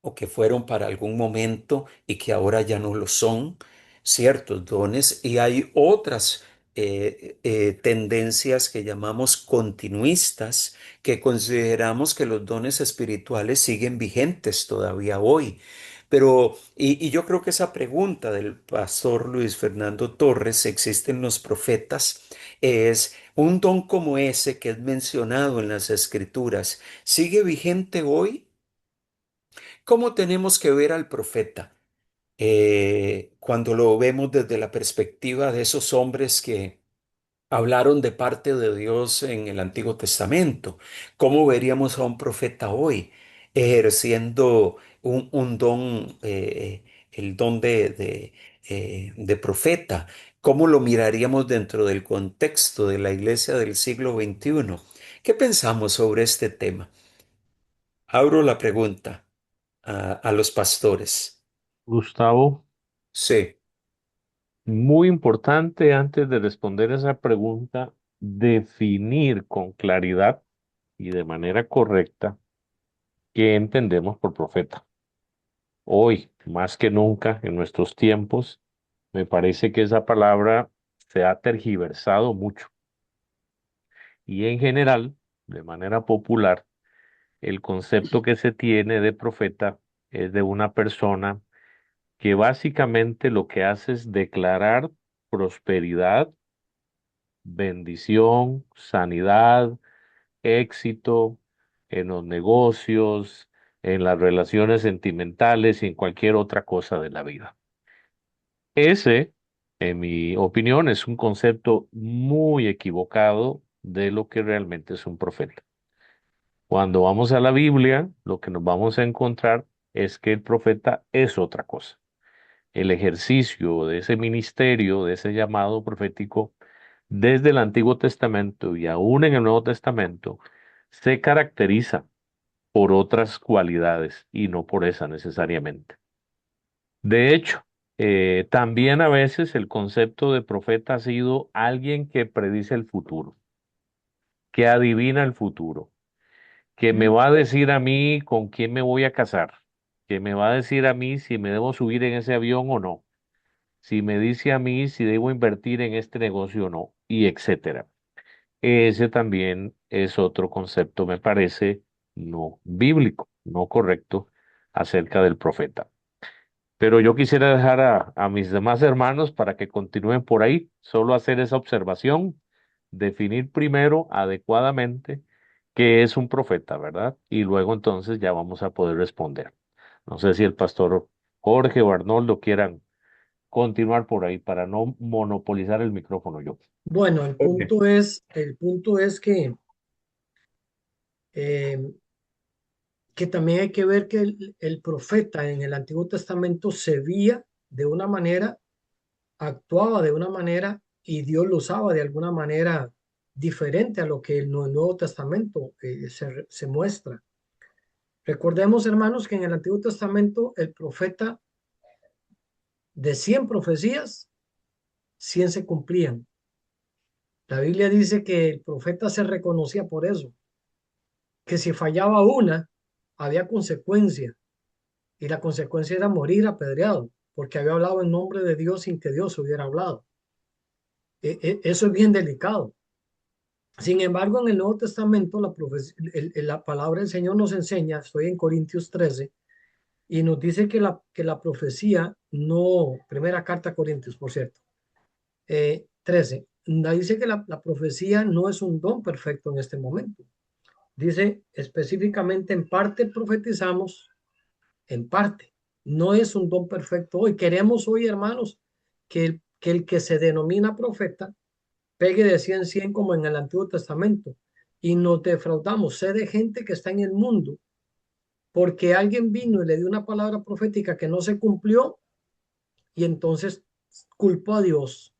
o que fueron para algún momento y que ahora ya no lo son, ciertos dones, y hay otras tendencias que llamamos continuistas, que consideramos que los dones espirituales siguen vigentes todavía hoy. Pero, y yo creo que esa pregunta del pastor Luis Fernando Torres, ¿existen los profetas? Es un don como ese que es mencionado en las Escrituras, ¿sigue vigente hoy? ¿Cómo tenemos que ver al profeta cuando lo vemos desde la perspectiva de esos hombres que hablaron de parte de Dios en el Antiguo Testamento? ¿Cómo veríamos a un profeta hoy ejerciendo un don, el don de profeta? ¿Cómo lo miraríamos dentro del contexto de la iglesia del siglo XXI? ¿Qué pensamos sobre este tema? Abro la pregunta a los pastores.
Gustavo,
Sí.
muy importante antes de responder esa pregunta, definir con claridad y de manera correcta qué entendemos por profeta. Hoy, más que nunca, en nuestros tiempos, me parece que esa palabra se ha tergiversado mucho y en general, de manera popular, el concepto que se tiene de profeta es de una persona que básicamente lo que hace es declarar prosperidad, bendición, sanidad, éxito en los negocios, en las relaciones sentimentales y en cualquier otra cosa de la vida. Ese, en mi opinión, es un concepto muy equivocado de lo que realmente es un profeta. Cuando vamos a la Biblia, lo que nos vamos a encontrar es que el profeta es otra cosa. El ejercicio de ese ministerio, de ese llamado profético, desde el Antiguo Testamento y aún en el Nuevo Testamento, se caracteriza por otras cualidades y no por esa necesariamente. De hecho, también a veces el concepto de profeta ha sido alguien que predice el futuro, que adivina el futuro, que me va a decir a mí con quién me voy a casar, que me va a decir a mí si me debo subir en ese avión o no, si me dice a mí si debo invertir en este negocio o no, y etcétera. Ese también es otro concepto, me parece, no bíblico, no correcto acerca del profeta. Pero yo quisiera dejar a mis demás hermanos para que continúen por ahí, solo hacer esa observación, definir primero adecuadamente qué es un profeta, ¿verdad? Y luego entonces ya vamos a poder responder. No sé si el pastor Jorge o Arnoldo quieran continuar por ahí para no monopolizar el micrófono yo.
Bueno,
Ok.
el punto es eh, que también hay que ver que el profeta en el Antiguo Testamento se veía de una manera, actuaba de una manera y Dios lo usaba de alguna manera diferente a lo que en el Nuevo Testamento se muestra. Recordemos, hermanos, que en el Antiguo Testamento el profeta de 100 profecías, 100 se cumplían. La Biblia dice que el profeta se reconocía por eso, que si fallaba una, había consecuencia, y la consecuencia era morir apedreado, porque había hablado en nombre de Dios sin que Dios hubiera hablado. Eso es bien delicado. Sin embargo, en el Nuevo Testamento, la palabra del Señor nos enseña, estoy en Corintios 13, y nos dice que la profecía no, primera carta a Corintios, por cierto, 13. Dice que la profecía no es un don perfecto en este momento. Dice específicamente, en parte profetizamos, en parte. No es un don perfecto hoy. Queremos hoy, hermanos, que el que se denomina profeta pegue de 100 en 100 como en el Antiguo Testamento. Y nos defraudamos. Sé de gente que está en el mundo porque alguien vino y le dio una palabra profética que no se cumplió y entonces culpó a Dios.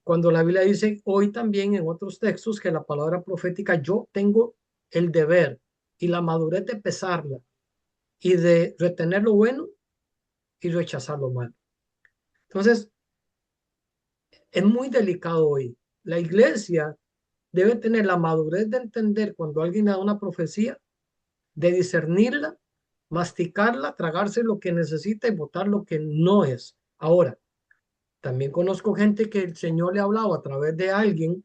Cuando la Biblia dice hoy también en otros textos que la palabra profética, yo tengo el deber y la madurez de pesarla y de retener lo bueno y rechazar lo malo. Entonces, es muy delicado hoy. La iglesia debe tener la madurez de entender cuando alguien da una profecía, de discernirla, masticarla, tragarse lo que necesita y botar lo que no es. Ahora, también conozco gente que el Señor le ha hablado a través de alguien,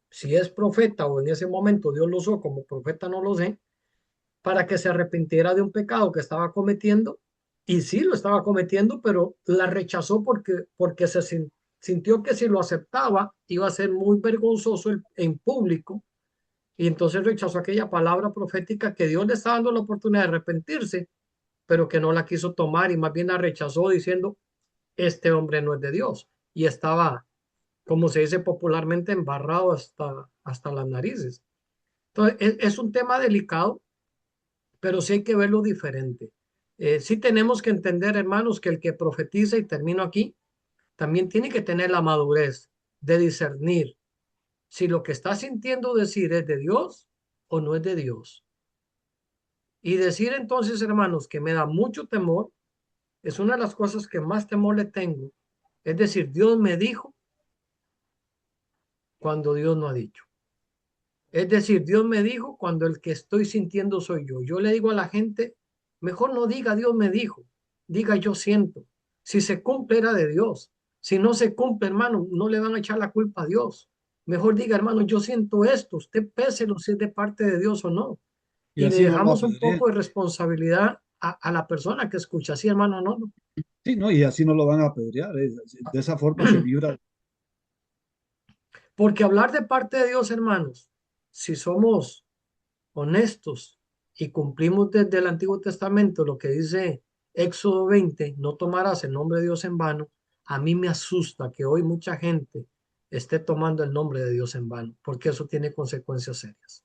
si es profeta o en ese momento Dios lo usó como profeta, no lo sé, para que se arrepintiera de un pecado que estaba cometiendo. Y sí lo estaba cometiendo, pero la rechazó porque sintió que si lo aceptaba iba a ser muy vergonzoso en público. Y entonces rechazó aquella palabra profética que Dios le estaba dando la oportunidad de arrepentirse, pero que no la quiso tomar y más bien la rechazó diciendo, este hombre no es de Dios. Y estaba, como se dice popularmente, embarrado hasta las narices. Entonces, es un tema delicado, pero sí hay que verlo diferente. Sí tenemos que entender, hermanos, que el que profetiza, y termino aquí, también tiene que tener la madurez de discernir si lo que está sintiendo decir es de Dios o no es de Dios. Y decir entonces, hermanos, que me da mucho temor, es una de las cosas que más temor le tengo. Es decir, Dios me dijo cuando Dios no ha dicho. Es decir, Dios me dijo cuando el que estoy sintiendo soy yo. Yo le digo a la gente, mejor no diga Dios me dijo, diga yo siento. Si se cumple era de Dios. Si no se cumple, hermano, no le van a echar la culpa a Dios. Mejor diga, hermano, yo siento esto, usted péselo si es de parte de Dios o no.
Y
Y le
así no lo
dejamos un
apedrean.
poco de responsabilidad a la persona que escucha. Sí, hermano, no.
Sí, ¿no? Y así no lo van a apedrear. De esa forma se libra.
Porque hablar de parte de Dios, hermanos, si somos honestos y cumplimos desde el Antiguo Testamento lo que dice Éxodo 20, no tomarás el nombre de Dios en vano, a mí me asusta que hoy mucha gente esté tomando el nombre de Dios en vano, porque eso tiene consecuencias serias.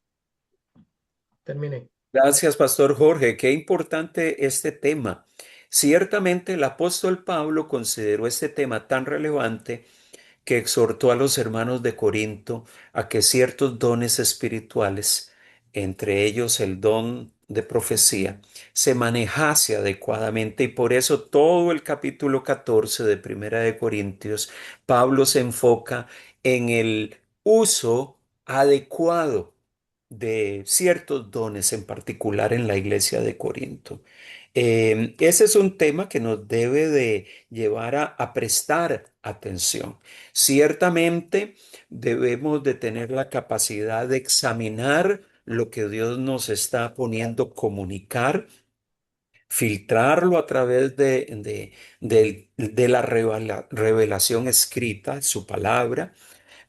Terminé.
Gracias, Pastor Jorge. Qué importante este tema. Ciertamente el apóstol Pablo consideró este tema tan relevante que exhortó a los hermanos de Corinto a que ciertos dones espirituales, entre ellos el don de profecía, se manejase adecuadamente, y por eso todo el capítulo 14 de Primera de Corintios, Pablo se enfoca en el uso adecuado de ciertos dones, en particular en la iglesia de Corinto. Ese es un tema que nos debe de llevar a prestar atención. Ciertamente debemos de tener la capacidad de examinar lo que Dios nos está poniendo comunicar, filtrarlo a través de la revelación escrita, su palabra,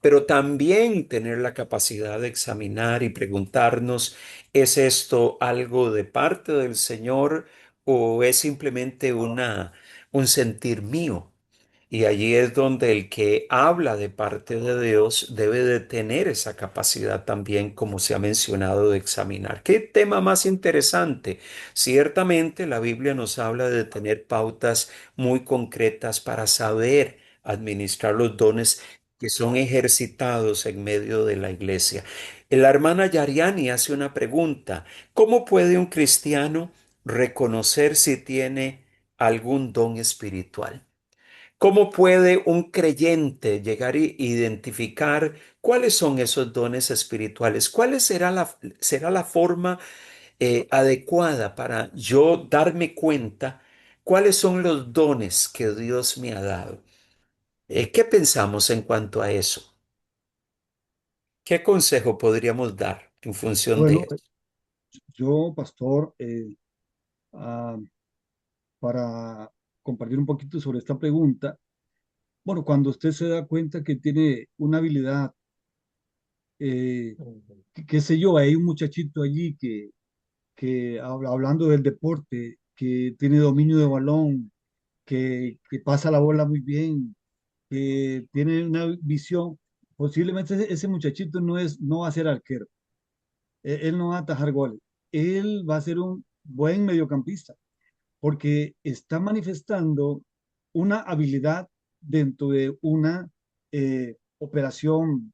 pero también tener la capacidad de examinar y preguntarnos, ¿es esto algo de parte del Señor o es simplemente un sentir mío? Y allí es donde el que habla de parte de Dios debe de tener esa capacidad también, como se ha mencionado, de examinar. ¿Qué tema más interesante? Ciertamente la Biblia nos habla de tener pautas muy concretas para saber administrar los dones que son ejercitados en medio de la iglesia. La hermana Yariani hace una pregunta: ¿cómo puede un cristiano reconocer si tiene algún don espiritual? ¿Cómo puede un creyente llegar a identificar cuáles son esos dones espirituales? ¿Cuál será la forma adecuada para yo darme cuenta cuáles son los dones que Dios me ha dado? ¿Qué pensamos en cuanto a eso? ¿Qué consejo podríamos dar en función de
Bueno,
eso?
yo, pastor, ah, para compartir un poquito sobre esta pregunta, Bueno, cuando usted se da cuenta que tiene una habilidad, eh, qué sé yo, hay un muchachito allí que hablando del deporte, que tiene dominio de balón, que pasa la bola muy bien, que tiene una visión, posiblemente ese muchachito no va a ser arquero, él no va a atajar goles, él va a ser un buen mediocampista, porque está manifestando una habilidad dentro de una operación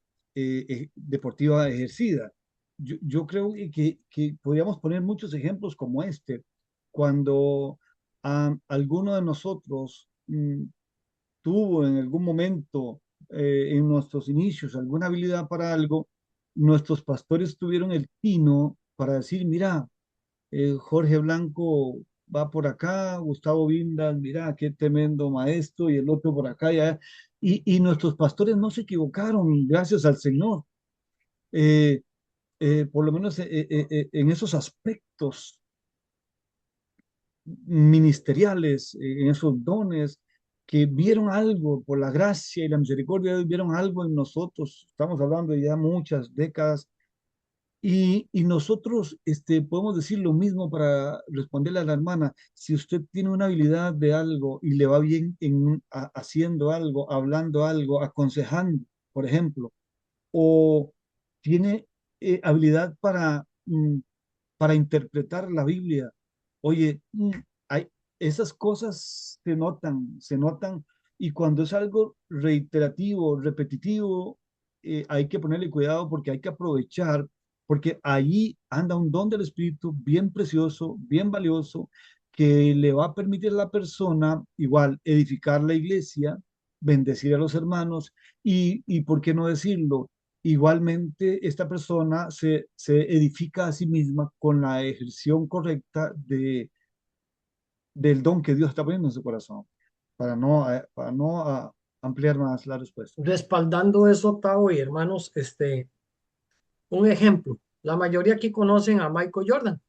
deportiva ejercida. Yo creo que podríamos poner muchos ejemplos como este, cuando alguno de nosotros tuvo en algún momento en nuestros inicios alguna habilidad para algo, nuestros pastores tuvieron el tino para decir, mira, Jorge Blanco va por acá, Gustavo Vindas, mira, qué tremendo maestro, y el otro por acá, ya. Y nuestros pastores no se equivocaron, gracias al Señor. Eh, por lo menos en esos aspectos ministeriales, en esos dones, que vieron algo por la gracia y la misericordia de Dios, vieron algo en nosotros. Estamos hablando de ya muchas décadas. Y nosotros podemos decir lo mismo para responderle a la hermana. Si usted tiene una habilidad de algo y le va bien haciendo algo, hablando algo, aconsejando, por ejemplo, o tiene habilidad para interpretar la Biblia. Oye, hay, esas cosas se notan, y cuando es algo reiterativo, repetitivo, hay que ponerle cuidado porque hay que aprovechar, porque ahí anda un don del Espíritu bien precioso, bien valioso, que le va a permitir a la persona igual edificar la iglesia, bendecir a los hermanos y ¿por qué no decirlo? Igualmente, esta persona se edifica a sí misma con la ejerción correcta del don que Dios está poniendo en su corazón, para no ampliar más la respuesta.
Respaldando eso, Tavo y hermanos, un ejemplo. La mayoría aquí conocen a Michael Jordan.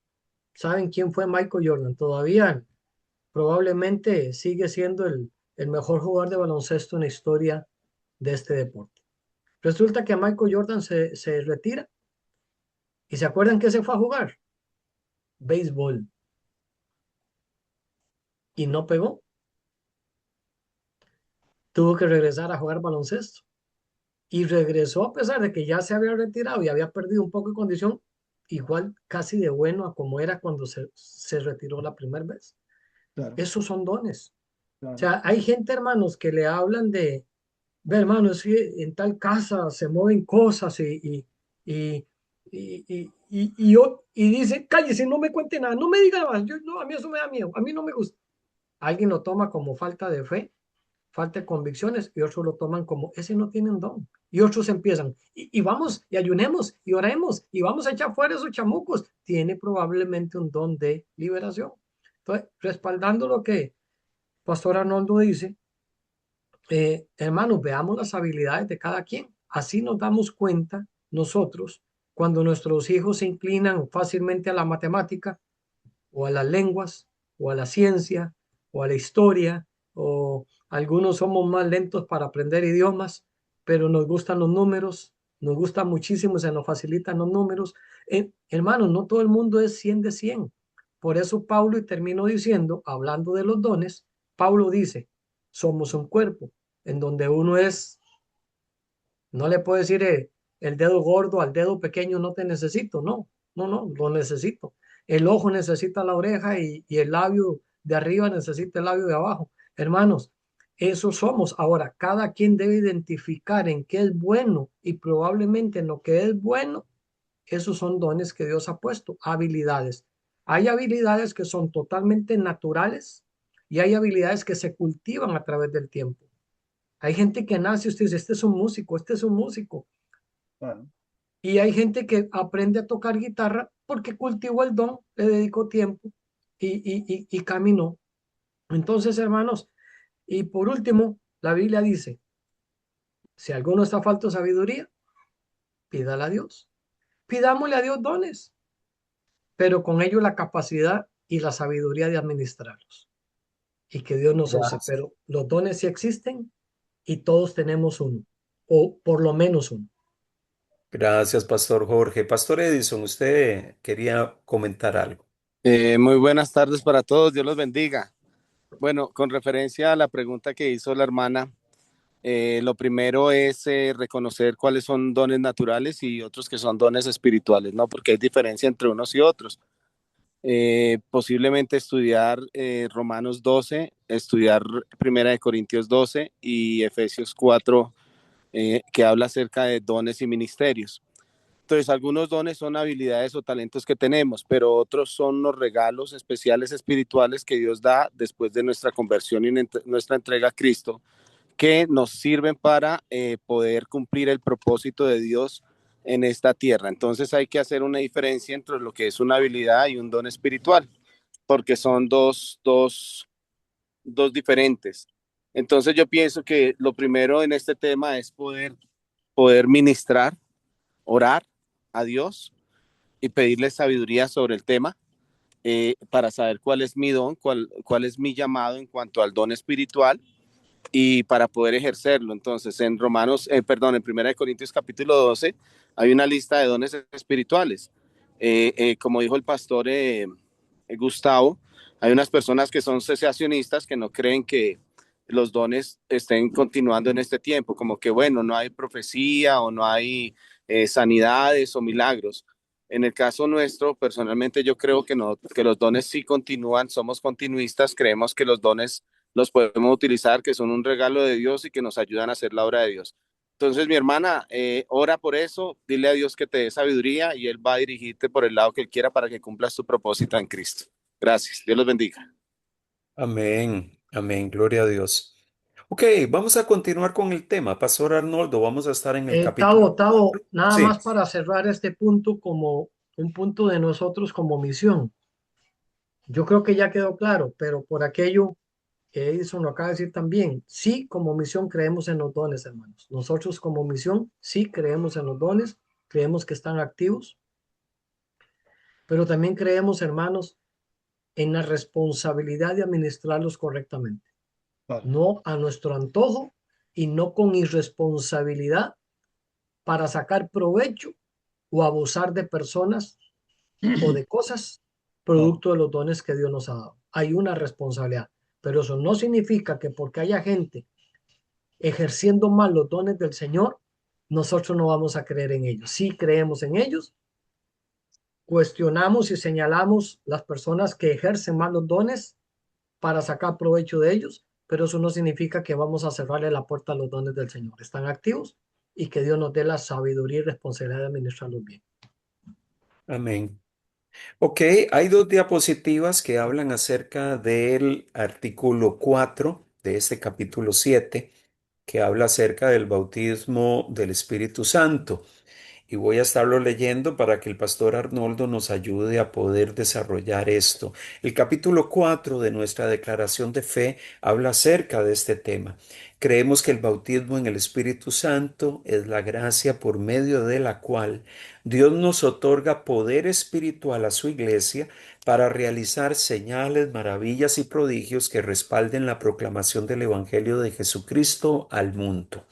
¿Saben quién fue Michael Jordan? Todavía probablemente sigue siendo el mejor jugador de baloncesto en la historia de este deporte. Resulta que Michael Jordan se retira y se acuerdan que se fue a jugar béisbol y no pegó. Tuvo que regresar a jugar baloncesto y regresó a pesar de que ya se había retirado y había perdido un poco de condición, igual casi de bueno a como era cuando se retiró la primera vez.
Claro,
Esos son dones. O
claro,
sea, hay gente, hermanos, que le hablan de, ve, hermano, es que en tal casa se mueven cosas y, y dice, cállese, no me cuente nada, no me diga más, yo, no, a mí eso me da miedo, a mí no me gusta. Alguien lo toma como falta de fe, falta de convicciones, y otros lo toman como, ese no tiene un don. Y otros empiezan, y vamos, y ayunemos, y oremos, y vamos a echar fuera esos chamucos. Tiene probablemente un don de liberación. Entonces, respaldando lo que Pastor Arnoldo dice, hermanos, veamos las habilidades de cada quien. Así nos damos cuenta nosotros cuando nuestros hijos se inclinan fácilmente a la matemática o a las lenguas o a la ciencia o a la historia, o algunos somos más lentos para aprender idiomas, pero nos gustan los números, nos gusta muchísimo, se nos facilitan los números. Hermanos, no todo el mundo es 100 de 100. Por eso Pablo, y termino diciendo, hablando de los dones, Pablo dice, somos un cuerpo en donde uno es, no le puedo decir el dedo gordo al dedo pequeño, no te necesito, no, no, no, lo necesito. El ojo necesita la oreja y el labio de arriba necesita el labio de abajo. Hermanos, eso somos. Ahora, cada quien debe identificar en qué es bueno y probablemente en lo que es bueno, esos son dones que Dios ha puesto, habilidades. Hay habilidades que son totalmente naturales y hay habilidades que se cultivan a través del tiempo. Hay gente que nace, usted dice, este es un músico, este es un músico.
claro.
Y hay gente que aprende a tocar guitarra porque cultivó el don, le dedicó tiempo y caminó. Entonces, hermanos, y por último, la Biblia dice, si alguno está falto de sabiduría, pídala a Dios. Pidámosle a Dios dones, pero con ello la capacidad y la sabiduría de administrarlos. Y que Dios nos use.
Gracias.
Pero los dones sí existen y todos tenemos uno, o por lo menos uno.
Gracias, Pastor Jorge. Pastor Edison, usted quería comentar algo.
Muy buenas tardes para todos, Dios los bendiga. Bueno, con referencia a la pregunta que hizo la hermana, lo primero es reconocer cuáles son dones naturales y otros que son dones espirituales, ¿no? Porque hay diferencia entre unos y otros. Posiblemente estudiar Romanos 12, estudiar Primera de Corintios 12 y Efesios 4, que habla acerca de dones y ministerios. Entonces, algunos dones son habilidades o talentos que tenemos, pero otros son los regalos especiales espirituales que Dios da después de nuestra conversión y nuestra entrega a Cristo, que nos sirven para poder cumplir el propósito de Dios en esta tierra. Entonces hay que hacer una diferencia entre lo que es una habilidad y un don espiritual, porque son dos diferentes. Entonces yo pienso que lo primero en este tema es poder ministrar, orar a Dios y pedirle sabiduría sobre el tema, para saber cuál es mi don, cuál es mi llamado en cuanto al don espiritual y para poder ejercerlo. Entonces, en Primera de Corintios capítulo 12, hay una lista de dones espirituales. Como dijo el pastor Gustavo, hay unas personas que son cesacionistas que no creen que los dones estén continuando en este tiempo, como que, bueno, no hay profecía o no hay sanidades o milagros. En el caso nuestro, personalmente yo creo que no, que los dones sí continúan, somos continuistas, creemos que los dones los podemos utilizar, que son un regalo de Dios y que nos ayudan a hacer la obra de Dios. Entonces, mi hermana, ora por eso, dile a Dios que te dé sabiduría y Él va a dirigirte por el lado que Él quiera para que cumplas tu propósito en Cristo. Gracias, Dios los bendiga.
Amén, amén, gloria a Dios. Ok, vamos a continuar con el tema. Pastor Arnoldo, vamos a estar en el capítulo
Tavo,
4.
nada
Sí,
más para cerrar este punto como un punto de nosotros como misión. Yo creo que ya quedó claro, pero por aquello que Edison lo acaba de decir también, sí, como misión creemos en los dones, hermanos. Nosotros como misión sí creemos en los dones, creemos que están activos, pero también creemos, hermanos, en la responsabilidad de administrarlos correctamente,
Claro.
no a nuestro antojo y no con irresponsabilidad para sacar provecho o abusar de personas o de cosas
Claro.
producto de los dones que Dios nos ha dado. Hay una responsabilidad, pero eso no significa que porque haya gente ejerciendo mal los dones del Señor, nosotros no vamos a creer en ellos. Sí creemos en ellos, cuestionamos y señalamos las personas que ejercen mal los dones para sacar provecho de ellos, pero eso no significa que vamos a cerrarle la puerta a los dones del Señor. Están activos y que Dios nos dé la sabiduría y responsabilidad de administrarlos bien.
amén. Ok, hay dos diapositivas que hablan acerca del artículo 4 de este capítulo 7, que habla acerca del bautismo del Espíritu Santo. Y voy a estarlo leyendo para que el pastor Arnoldo nos ayude a poder desarrollar esto. El capítulo 4 de nuestra declaración de fe habla acerca de este tema. Creemos que el bautismo en el Espíritu Santo es la gracia por medio de la cual Dios nos otorga poder espiritual a su iglesia para realizar señales, maravillas y prodigios que respalden la proclamación del Evangelio de Jesucristo al mundo.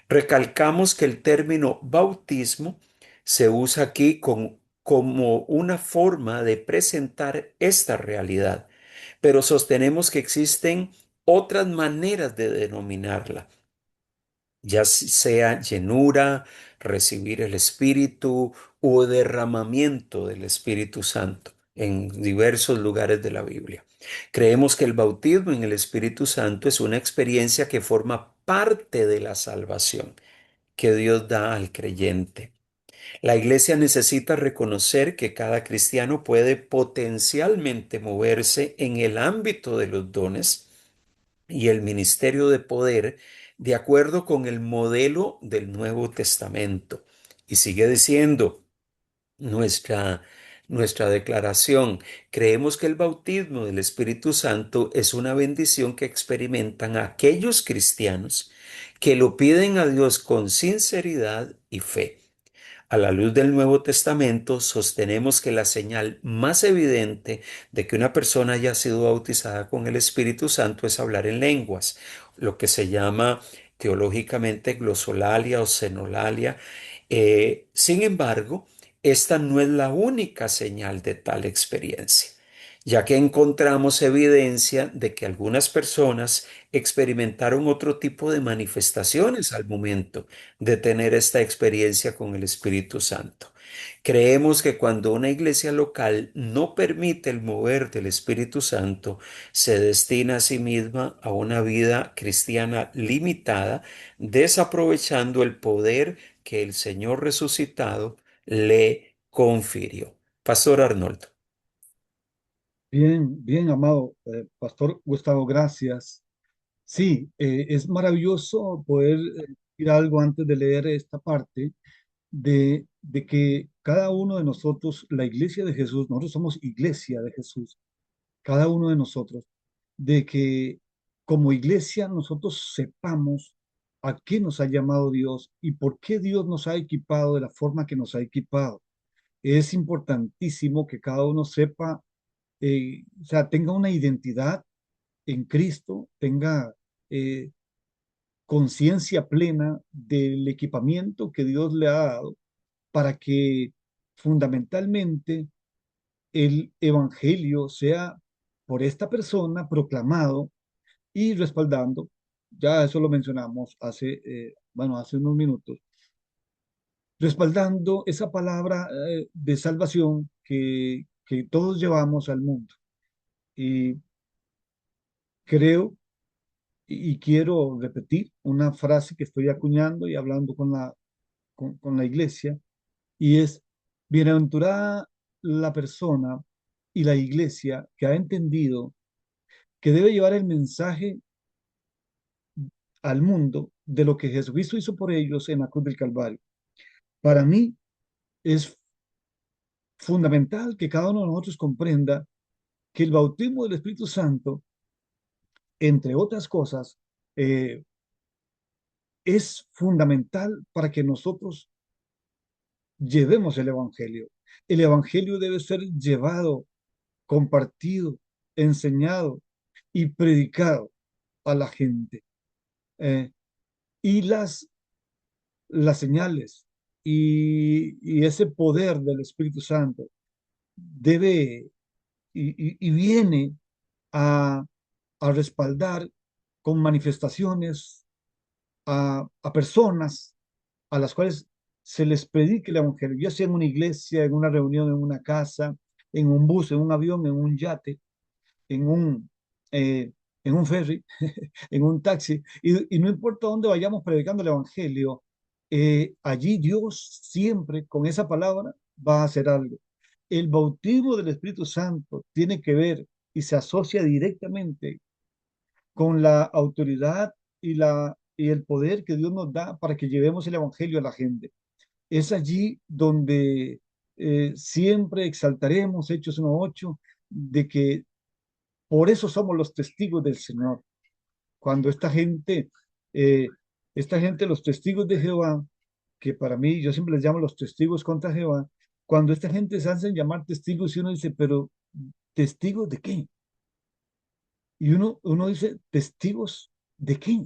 Recalcamos que el término bautismo se usa aquí como una forma de presentar esta realidad, pero sostenemos que existen otras maneras de denominarla, ya sea llenura, recibir el Espíritu o derramamiento del Espíritu Santo en diversos lugares de la Biblia. Creemos que el bautismo en el Espíritu Santo es una experiencia que forma parte de la salvación que Dios da al creyente. La iglesia necesita reconocer que cada cristiano puede potencialmente moverse en el ámbito de los dones y el ministerio de poder de acuerdo con el modelo del Nuevo Testamento. Y sigue diciendo nuestra, nuestra declaración. Creemos que el bautismo del Espíritu Santo es una bendición que experimentan aquellos cristianos que lo piden a Dios con sinceridad y fe. A la luz del Nuevo Testamento, sostenemos que la señal más evidente de que una persona haya sido bautizada con el Espíritu Santo es hablar en lenguas, lo que se llama teológicamente glosolalia o senolalia. Sin embargo, esta no es la única señal de tal experiencia, ya que encontramos evidencia de que algunas personas experimentaron otro tipo de manifestaciones al momento de tener esta experiencia con el Espíritu Santo. Creemos que cuando una iglesia local no permite el mover del Espíritu Santo, se destina a sí misma a una vida cristiana limitada, desaprovechando el poder que el Señor resucitado le confirió. Pastor Arnoldo.
Bien, bien, amado Pastor Gustavo, gracias. Sí, es maravilloso poder decir algo antes de leer esta parte de que cada uno de nosotros, la iglesia de Jesús, nosotros somos iglesia de Jesús, cada uno de nosotros, de que como iglesia nosotros sepamos a qué nos ha llamado Dios y por qué Dios nos ha equipado de la forma que nos ha equipado. Es importantísimo que cada uno sepa, o sea, tenga una identidad en Cristo, tenga eh, conciencia plena del equipamiento que Dios le ha dado para que fundamentalmente el evangelio sea por esta persona proclamado y respaldando. Ya eso lo mencionamos hace, bueno, hace unos minutos, respaldando esa palabra de salvación que todos llevamos al mundo. Y creo y quiero repetir una frase que estoy acuñando y hablando con la iglesia, y es, bienaventurada la persona y la iglesia que ha entendido que debe llevar el mensaje al mundo de lo que Jesucristo hizo por ellos en la cruz del Calvario. Para mí es fundamental que cada uno de nosotros comprenda que el bautismo del Espíritu Santo, entre otras cosas, eh, es fundamental para que nosotros llevemos el Evangelio. El Evangelio debe ser llevado, compartido, enseñado y predicado a la gente. Eh, y las señales y ese poder del Espíritu Santo debe y viene a, a respaldar con manifestaciones a personas a las cuales se les predique el Evangelio, ya sea en una iglesia, en una reunión, en una casa, en un bus, en un avión, en un yate, en eh, en un ferry, en un taxi, y no importa dónde vayamos predicando el Evangelio, allí Dios siempre con esa palabra va a hacer algo. El bautismo del Espíritu Santo tiene que ver y se asocia directamente con la autoridad y el poder que Dios nos da para que llevemos el Evangelio a la gente. Es allí donde siempre exaltaremos, Hechos 1:8, de que por eso somos los testigos del Señor. Cuando eh, esta gente, los testigos de Jehová, que para mí, yo siempre les llamo los testigos contra Jehová, cuando esta gente se hacen llamar testigos y uno dice, pero ¿testigos de qué? Y uno dice, ¿testigos de qué?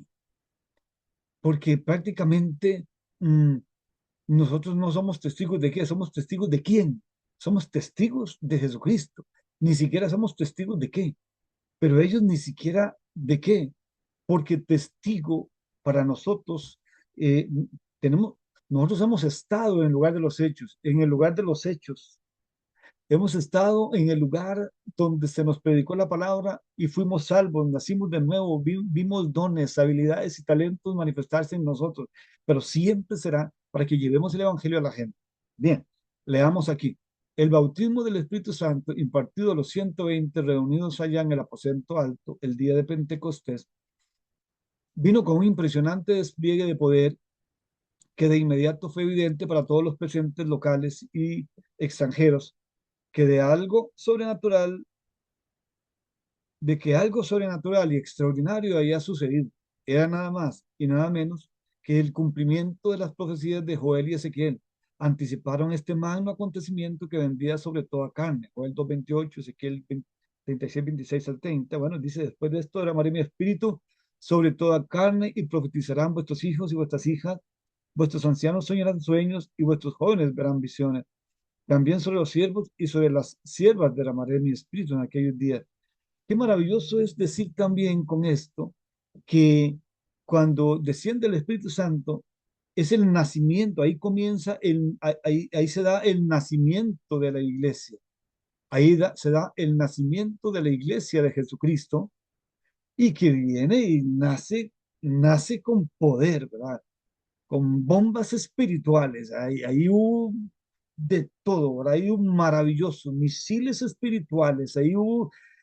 Porque prácticamente mm, nosotros no somos testigos de qué, somos testigos de quién. Somos testigos de Jesucristo. Ni siquiera somos testigos de qué, pero ellos ni siquiera de qué, porque testigo para nosotros, eh, tenemos, nosotros hemos estado en el lugar de los hechos, en el lugar de los hechos. Hemos estado en el lugar donde se nos predicó la palabra y fuimos salvos, nacimos de nuevo, vimos dones, habilidades y talentos manifestarse en nosotros, pero siempre será para que llevemos el Evangelio a la gente. Bien, leamos aquí. El bautismo del Espíritu Santo impartido a los 120 reunidos allá en el aposento alto el día de Pentecostés vino con un impresionante despliegue de poder que de inmediato fue evidente para todos los presentes locales y extranjeros que de que algo sobrenatural y extraordinario había sucedido. Era nada más y nada menos que el cumplimiento de las profecías de Joel y Ezequiel. anticiparon este magno acontecimiento que vendría sobre toda carne. Joel 2:28, Ezequiel 36, 26 al 30. Bueno, dice, después de esto derramaré mi espíritu sobre toda carne y profetizarán vuestros hijos y vuestras hijas, vuestros ancianos soñarán sueños y vuestros jóvenes verán visiones. También sobre los siervos y sobre las siervas derramaré mi espíritu en aquellos días. Qué maravilloso es decir también con esto que cuando desciende el Espíritu Santo es el nacimiento, ahí comienza, ahí se da el nacimiento de la iglesia, se da el nacimiento de la iglesia de Jesucristo y que viene y nace con poder, ¿verdad? Con bombas espirituales, hay un de todo, ¿verdad? Hay un maravilloso, misiles espirituales,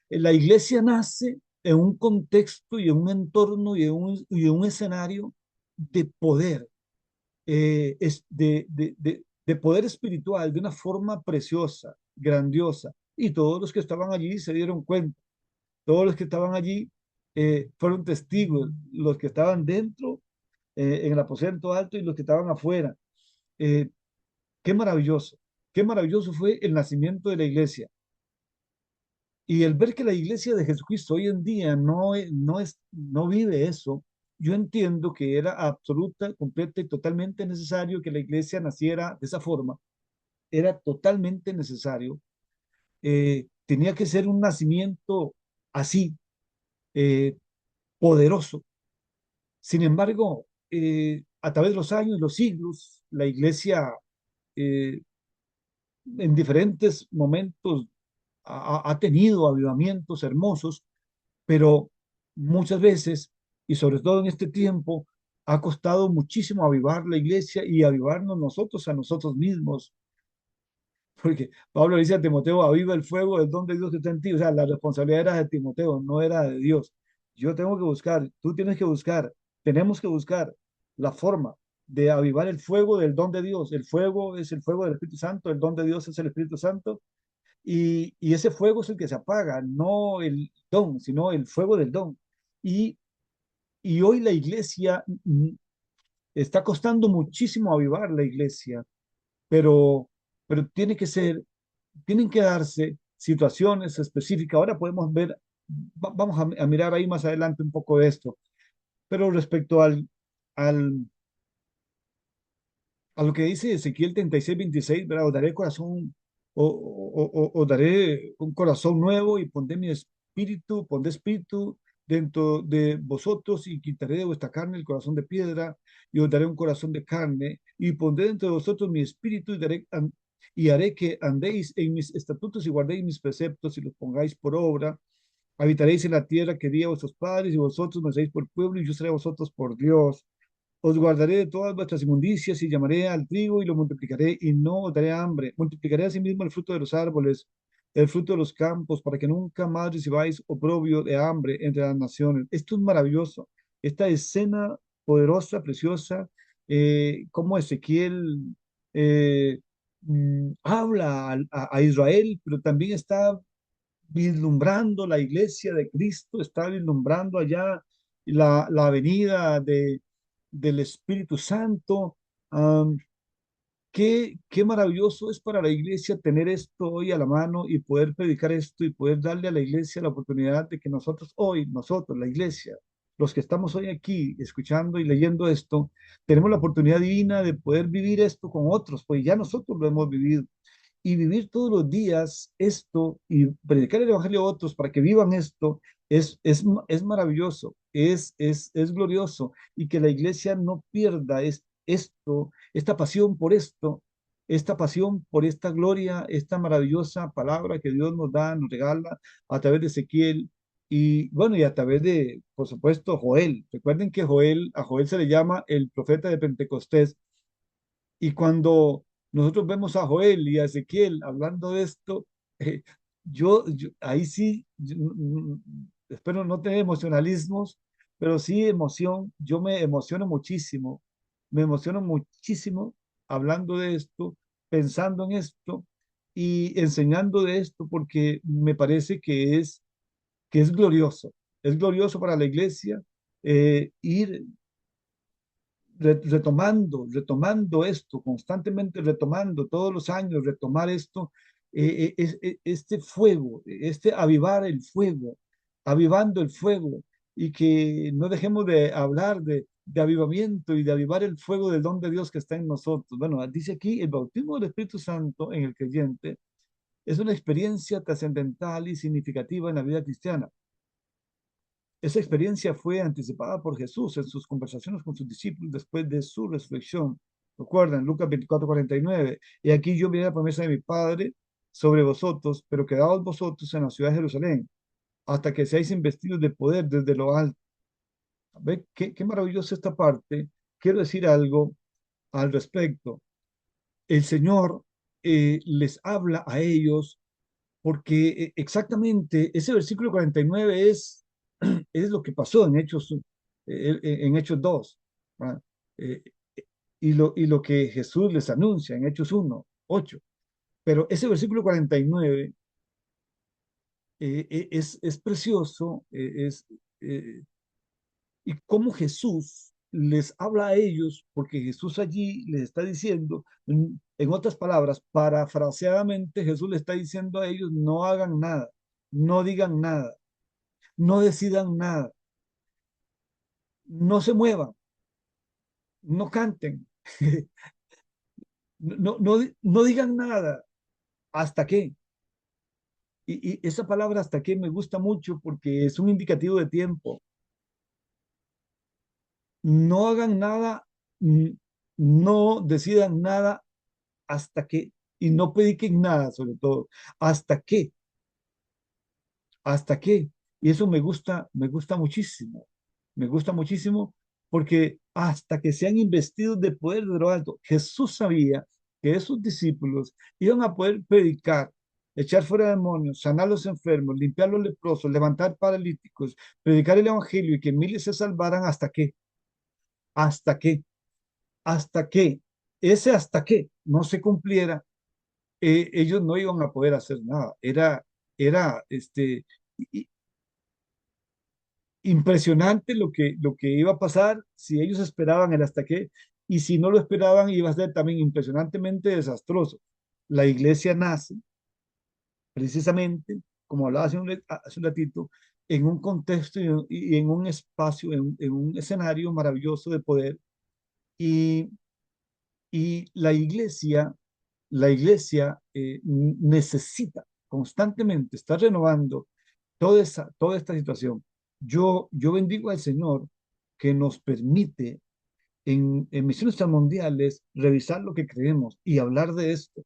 la iglesia nace en un contexto y en un entorno y en un escenario de poder, de poder espiritual, de una forma preciosa, grandiosa. Y todos los que estaban allí se dieron cuenta, todos los que estaban allí fueron testigos, los que estaban dentro en el aposento alto y los que estaban afuera. Eh, qué maravilloso fue el nacimiento de la iglesia. Y el ver que la iglesia de Jesucristo hoy en día no vive eso, yo entiendo que era absoluta, completa y totalmente necesario que la iglesia naciera de esa forma. Era totalmente necesario. Tenía que ser un nacimiento así, eh, poderoso. Sin embargo, a través de los años, los siglos, la iglesia eh, en diferentes momentos ha tenido avivamientos hermosos, pero muchas veces, y sobre todo en este tiempo, ha costado muchísimo avivar la iglesia y avivarnos nosotros a nosotros mismos. Porque Pablo dice a Timoteo, aviva el fuego del don de Dios que está en ti. O sea, la responsabilidad era de Timoteo, no era de Dios. Yo tengo que buscar, tú tienes que buscar, tenemos que buscar la forma de avivar el fuego del don de Dios. El fuego es el fuego del Espíritu Santo, el don de Dios es el Espíritu Santo, y ese fuego es el que se apaga, no el don, sino el fuego del don. Y, y hoy la iglesia, está costando muchísimo avivar la iglesia, pero, pero tienen que darse situaciones específicas. Ahora podemos ver, vamos a mirar ahí más adelante un poco de esto, pero respecto al, a lo que dice Ezequiel 36, 26, ¿verdad? Os daré corazón, os daré un corazón nuevo y pondré espíritu dentro de vosotros y quitaré de vuestra carne el corazón de piedra y os daré un corazón de carne y pondré dentro de vosotros mi espíritu y haré que andéis en mis estatutos y guardéis mis preceptos y los pongáis por obra. Habitaréis en la tierra que di a vuestros padres y vosotros me seréis por pueblo y yo seré a vosotros por Dios. Os guardaré de todas vuestras inmundicias y llamaré al trigo y lo multiplicaré y no os daré hambre. Multiplicaré asimismo el fruto de los árboles, el fruto de los campos, para que nunca más recibáis oprobio de hambre entre las naciones. Esto es maravilloso. Esta escena poderosa, preciosa, como Ezequiel eh, habla a Israel, pero también está vislumbrando la iglesia de Cristo, está vislumbrando allá la venida del Espíritu Santo. Am, qué maravilloso es para la iglesia tener esto hoy a la mano y poder predicar esto y poder darle a la iglesia la oportunidad de que nosotros, la iglesia, los que estamos hoy aquí escuchando y leyendo esto, tenemos la oportunidad divina de poder vivir esto con otros, pues ya nosotros lo hemos vivido y vivir todos los días esto y predicar el evangelio a otros para que vivan esto es maravilloso, es glorioso y que la iglesia no pierda esta pasión por esto, esta pasión por esta gloria, esta maravillosa palabra que Dios nos da, nos regala a través de Ezequiel y bueno, y a través de, por supuesto, Joel. Recuerden que a Joel se le llama el profeta de Pentecostés y cuando nosotros vemos a Joel y a Ezequiel hablando de esto, eh, ahí sí, espero no tener emocionalismos, pero sí emoción, yo me emociono muchísimo hablando de esto, pensando en esto y enseñando de esto, porque me parece que es glorioso para la iglesia ir retomando esto, constantemente retomando, todos los años retomar esto, este fuego, este avivar el fuego, avivando el fuego, y que no dejemos de hablar de avivamiento y de avivar el fuego del don de Dios que está en nosotros. Bueno, dice aquí, el bautismo del Espíritu Santo en el creyente es una experiencia trascendental y significativa en la vida cristiana. Esa experiencia fue anticipada por Jesús en sus conversaciones con sus discípulos después de su resurrección. Recuerdan, Lucas 24:49. Y aquí yo miré la promesa de mi Padre sobre vosotros, pero quedaos vosotros en la ciudad de Jerusalén, hasta que seáis investidos de poder desde lo alto. ¿Ve qué maravillosa esta parte? Quiero decir algo al respecto. El Señor les habla a ellos porque exactamente ese versículo 49 es lo que pasó en Hechos 2, ¿verdad? Eh, y lo que Jesús les anuncia en Hechos 1:8. Pero ese versículo 49 es precioso, eh, y cómo Jesús les habla a ellos, porque Jesús allí les está diciendo, en otras palabras, parafraseadamente, Jesús les está diciendo a ellos, no hagan nada, no digan nada, no decidan nada, no se muevan, no canten, no digan nada, ¿hasta qué? Y esa palabra hasta qué me gusta mucho porque es un indicativo de tiempo. No hagan nada, no decidan nada hasta que, y no prediquen nada sobre todo, hasta que, hasta que, y eso me gusta muchísimo porque hasta que sean investidos de poder de lo alto, Jesús sabía que esos discípulos iban a poder predicar, echar fuera demonios, sanar a los enfermos, limpiar a los leprosos, levantar paralíticos, predicar el evangelio y que miles se salvaran hasta que, hasta que, ese hasta que no se cumpliera, ellos no iban a poder hacer nada. Era i- impresionante lo que iba a pasar si ellos esperaban el hasta qué, y si no lo esperaban iba a ser también impresionantemente desastroso. La iglesia nace precisamente, como hablaba hace un ratito, en un contexto y en un espacio, en un escenario maravilloso de poder, y, y la iglesia necesita constantemente estar renovando toda esta situación. Yo bendigo al Señor que nos permite en misiones transmundiales revisar lo que creemos y hablar de esto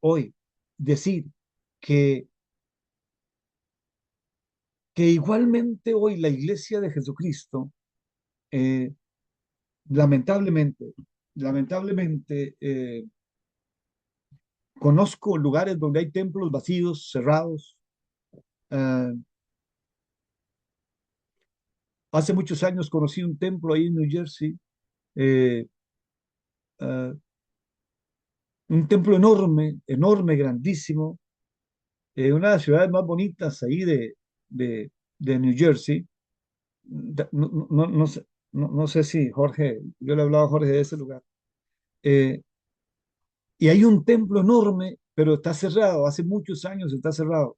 hoy. Decir que, que igualmente hoy la iglesia de Jesucristo, eh, lamentablemente, lamentablemente, conozco lugares donde hay templos vacíos, cerrados. eh, Hace muchos años conocí un templo ahí en New Jersey, eh, eh, un templo enorme, enorme, grandísimo, una de las ciudades más bonitas ahí de, de New Jersey. No sé si Jorge, yo le hablaba a Jorge de ese lugar. Eh, y hay un templo enorme, pero está cerrado, hace muchos años está cerrado.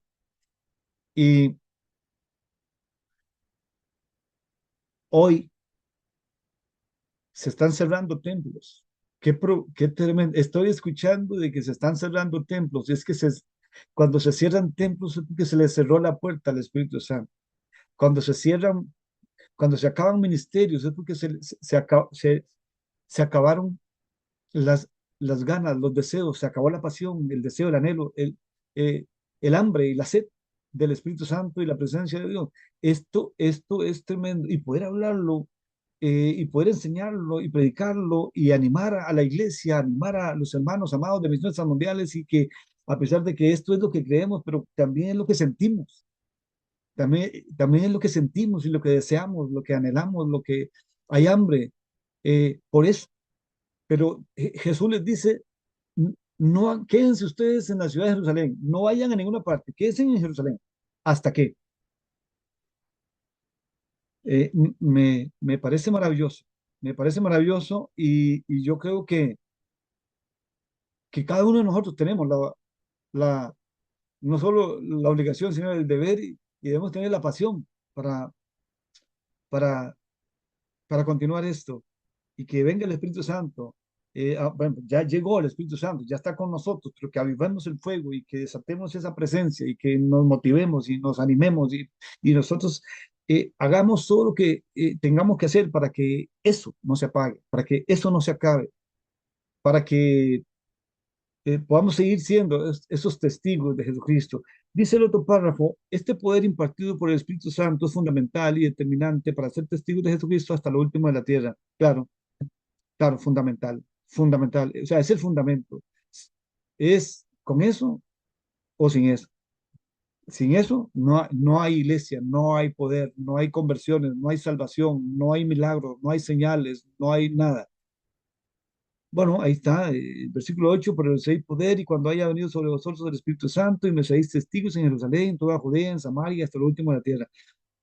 Y hoy se están cerrando templos. Qué tremendo. Estoy escuchando de que se están cerrando templos. Es que cuando se cierran templos es porque se les cerró la puerta al Espíritu Santo. Cuando se cierran, cuando se acaban ministerios es porque se acabaron las, las ganas, los deseos, se acabó la pasión, el deseo, el anhelo, eh, el hambre y la sed del Espíritu Santo y la presencia de Dios. Esto es tremendo. Y poder hablarlo, y poder enseñarlo y predicarlo y animar a la iglesia, animar a los hermanos amados de misiones mundiales, y que a pesar de que esto es lo que creemos, pero también es lo que sentimos, también es lo que sentimos y lo que deseamos, lo que anhelamos, lo que hay hambre por eso. Pero Jesús les dice, no, quédense ustedes en la ciudad de Jerusalén, no vayan a ninguna parte, quédense en Jerusalén. ¿Hasta qué? Me parece maravilloso. me parece maravilloso y yo creo que cada uno de nosotros tenemos la, no solo la obligación, sino el deber y debemos tener la pasión para, para, para continuar esto y que venga el Espíritu Santo. Bueno, ya llegó el Espíritu Santo, ya está con nosotros, pero que avivemos el fuego y que desatemos esa presencia y que nos motivemos y nos animemos y nosotros hagamos todo lo que tengamos que hacer para que eso no se apague, para que eso no se acabe, para que podamos seguir siendo esos testigos de Jesucristo. Dice el otro párrafo, este poder impartido por el Espíritu Santo es fundamental y determinante para ser testigos de Jesucristo hasta lo último de la tierra. Claro, claro, fundamental, fundamental. O sea, es el fundamento. Es con eso o sin eso. Sin eso no hay iglesia, no hay poder, no hay conversiones, no hay salvación, no hay milagros, no hay señales, no hay nada. Bueno, ahí está, el versículo 8, pero recibiréis poder y cuando haya venido sobre vosotros el Espíritu Santo y me seáis testigos en Jerusalén, en toda Judea, en Samaria, hasta lo último de la tierra.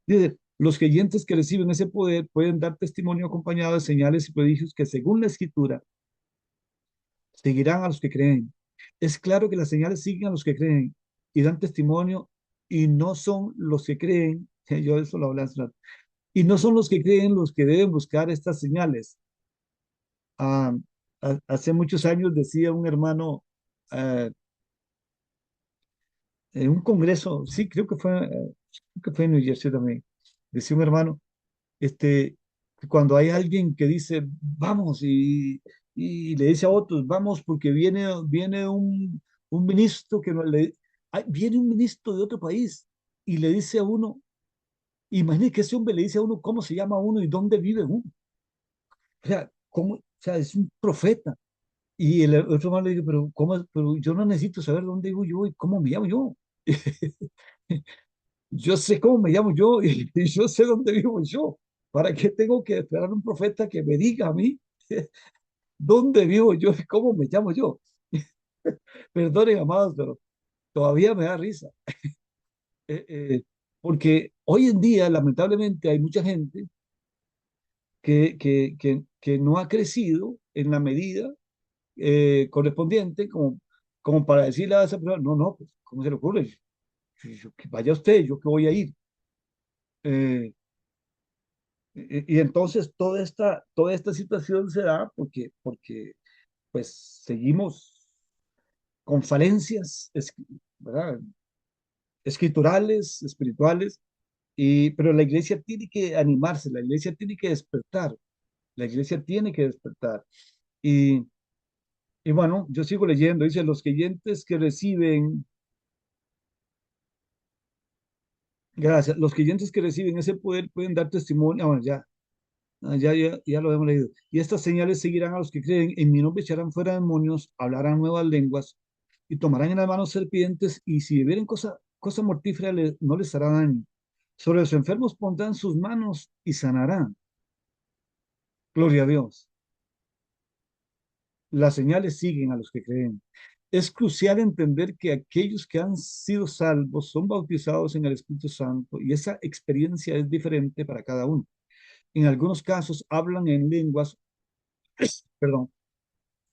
Dice, los creyentes que reciben ese poder pueden dar testimonio acompañado de señales y prodigios que según la Escritura seguirán a los que creen. Es claro que las señales siguen a los que creen y dan testimonio y no son los que creen, yo eso lo hablé hace rato, y no son los que creen los que deben buscar estas señales. Ah, hace muchos años decía un hermano eh, en un congreso, sí, creo que fue en New Jersey también, decía un hermano, que cuando hay alguien que dice, vamos, y le dice a otros, vamos, porque viene un ministro que viene un ministro de otro país y le dice a uno, imagínese que ese hombre le dice a uno cómo se llama uno y dónde vive uno. O sea, ¿cómo? O sea, es un profeta. Y el otro hermano le dice, pero, ¿cómo? Pero yo no necesito saber dónde vivo yo y cómo me llamo yo. Yo sé cómo me llamo yo y yo sé dónde vivo yo. ¿Para qué tengo que esperar a un profeta que me diga a mí dónde vivo yo y cómo me llamo yo? Perdonen, amados, pero todavía me da risa. Eh, eh, Porque hoy en día, lamentablemente, hay mucha gente que no ha crecido en la medida correspondiente como para decirle a esa persona, no, no, pues, ¿cómo se le ocurre? Que vaya usted, yo que voy a ir. Eh, y entonces toda esta situación se da porque pues seguimos con falencias, ¿verdad? Escriturales, espirituales, pero la iglesia tiene que animarse, la iglesia tiene que despertar, la iglesia tiene que despertar. Y, y bueno, yo sigo leyendo, dice, los creyentes que reciben, gracias, los creyentes que reciben ese poder pueden dar testimonio, bueno, ya lo hemos leído. Y estas señales seguirán a los que creen, en mi nombre echarán fuera demonios, hablarán nuevas lenguas y tomarán en las manos serpientes y si bebieren cosa mortífera no les hará daño. Sobre los enfermos pondrán sus manos y sanarán. Gloria a Dios. Las señales siguen a los que creen. Es crucial entender que aquellos que han sido salvos son bautizados en el Espíritu Santo y esa experiencia es diferente para cada uno. En algunos casos hablan en lenguas, perdón,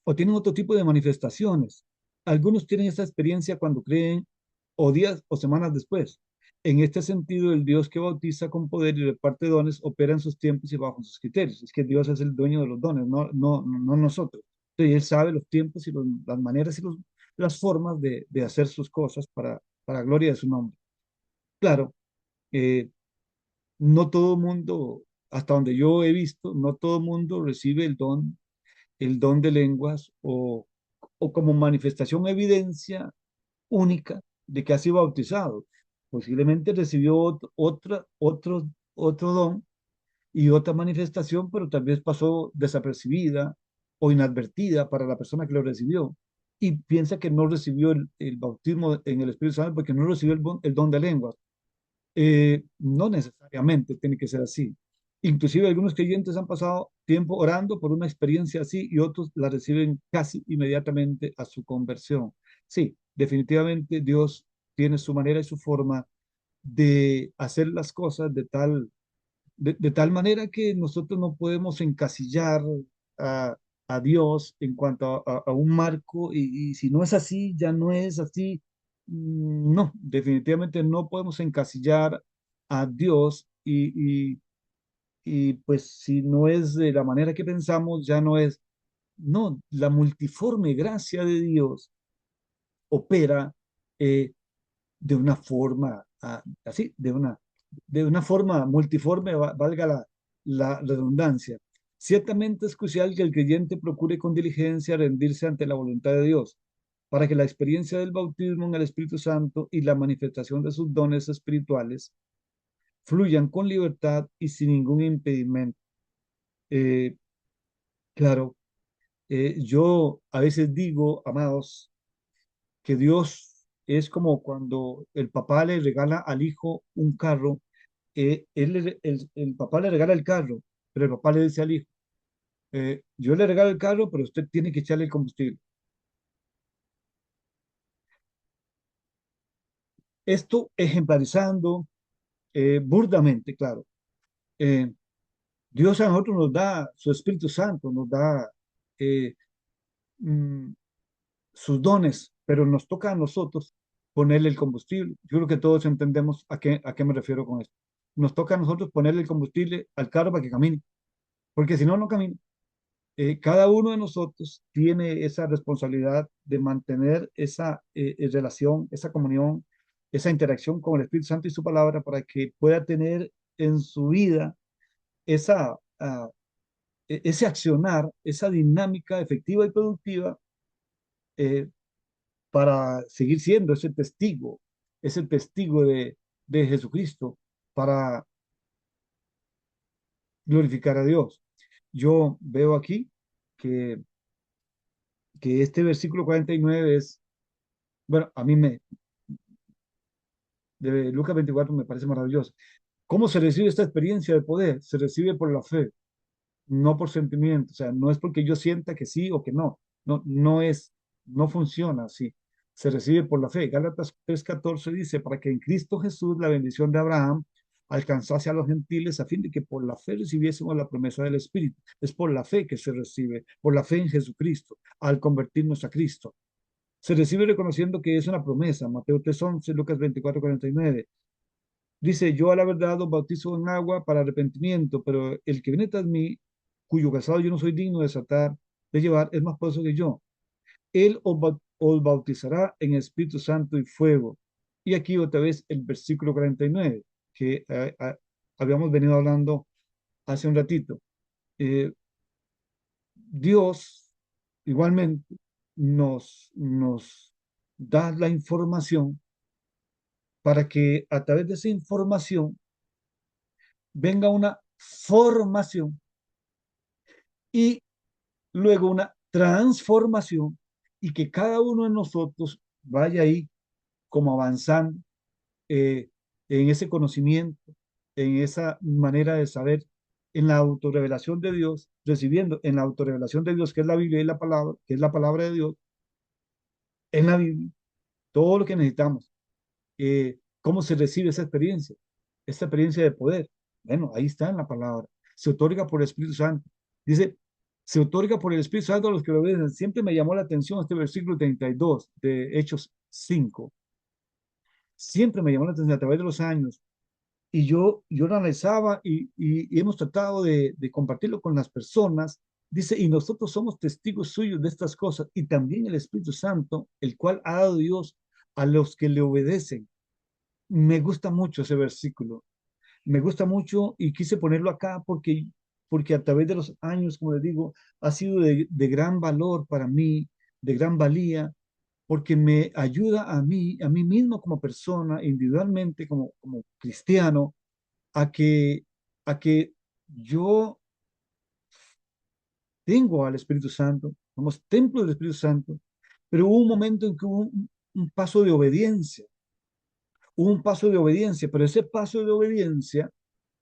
o tienen otro tipo de manifestaciones. Algunos tienen esa experiencia cuando creen o días o semanas después. En este sentido, el Dios que bautiza con poder y reparte dones opera en sus tiempos y bajo sus criterios. Es que Dios es el dueño de los dones, no nosotros. Entonces, Él sabe los tiempos y las maneras y las formas de hacer sus cosas para gloria de su nombre. Claro, eh, no todo mundo, hasta donde yo he visto, no todo mundo recibe el don de lenguas o como manifestación, evidencia única de que ha sido bautizado. Posiblemente recibió otro don y otra manifestación, pero tal vez pasó desapercibida o inadvertida para la persona que lo recibió y piensa que no recibió el bautismo en el Espíritu Santo porque no recibió el don de lenguas. No necesariamente tiene que ser así. Inclusive algunos creyentes han pasado tiempo orando por una experiencia así y otros la reciben casi inmediatamente a su conversión. Sí, definitivamente Dios tiene su manera y su forma de hacer las cosas de tal de tal manera que nosotros no podemos encasillar a, a Dios en cuanto a un marco y si no es así, ya no es así. No, definitivamente no podemos encasillar a Dios y pues si no es de la manera que pensamos, ya no es. No, la multiforme gracia de Dios opera eh, de una forma así, de una forma multiforme, valga la redundancia. Ciertamente es crucial que el creyente procure con diligencia rendirse ante la voluntad de Dios, para que la experiencia del bautismo en el Espíritu Santo y la manifestación de sus dones espirituales fluyan con libertad y sin ningún impedimento. Eh, claro, yo a veces digo, amados, que Dios es como cuando el papá le regala al hijo un carro, el papá le regala el carro, pero el papá le dice al hijo, yo le regalo el carro, pero usted tiene que echarle el combustible. Esto ejemplarizando burdamente, claro. Eh, Dios a nosotros nos da su Espíritu Santo, nos da eh, mm, sus dones, pero nos toca a nosotros ponerle el combustible. Yo creo que todos entendemos a qué me refiero con esto. Nos toca a nosotros ponerle el combustible al carro para que camine, porque si no, no camina. Cada uno de nosotros tiene esa responsabilidad de mantener esa relación, esa comunión, esa interacción con el Espíritu Santo y su palabra para que pueda tener en su vida esa, ese accionar, esa dinámica efectiva y productiva eh, para seguir siendo ese testigo de Jesucristo, para glorificar a Dios. Yo veo aquí que, que este versículo 49 es, bueno, de Lucas 24 me parece maravilloso. ¿Cómo se recibe esta experiencia de poder? Se recibe por la fe, no por sentimiento. O sea, no es porque yo sienta que sí o que no. No, no funciona así. Se recibe por la fe. Gálatas 3:14 dice, para que en Cristo Jesús la bendición de Abraham alcanzase a los gentiles a fin de que por la fe recibiésemos la promesa del Espíritu. Es por la fe que se recibe, por la fe en Jesucristo, al convertirnos a Cristo. Se recibe reconociendo que es una promesa. Mateo 3:11, Lucas 24:49. Dice, yo a la verdad os bautizo en agua para arrepentimiento, pero el que viene tras mí, cuyo calzado yo no soy digno de desatar, de llevar, es más poderoso que yo. Él os bautizará en Espíritu Santo y fuego. Y aquí otra vez el versículo 49, que habíamos venido hablando hace un ratito. Eh, Dios igualmente nos da la información para que a través de esa información venga una formación y luego una transformación y que cada uno de nosotros vaya ahí como avanzando en ese conocimiento, en esa manera de saber, en la autorrevelación de Dios, recibiendo en la autorrevelación de Dios, que es la Biblia y la palabra, que es la palabra de Dios, en la Biblia, todo lo que necesitamos. ¿Cómo se recibe esa experiencia de poder? Bueno, ahí está en la palabra. Se otorga por el Espíritu Santo. Dice, se otorga por el Espíritu Santo a los que lo obedecen. Siempre me llamó la atención este versículo 32 de Hechos 5. Siempre me llamó la atención a través de los años. Y yo lo analizaba y hemos tratado de compartirlo con las personas. Dice, y nosotros somos testigos suyos de estas cosas, y también el Espíritu Santo, el cual ha dado Dios a los que le obedecen. Me gusta mucho ese versículo, me gusta mucho y quise ponerlo acá porque a través de los años, como les digo, ha sido de gran valor para mí, de gran valía, porque me ayuda a mí mismo como persona, individualmente, como cristiano, a que, a que yo tengo al Espíritu Santo, somos templo del Espíritu Santo, pero hubo un momento en que hubo un paso de obediencia, pero ese paso de obediencia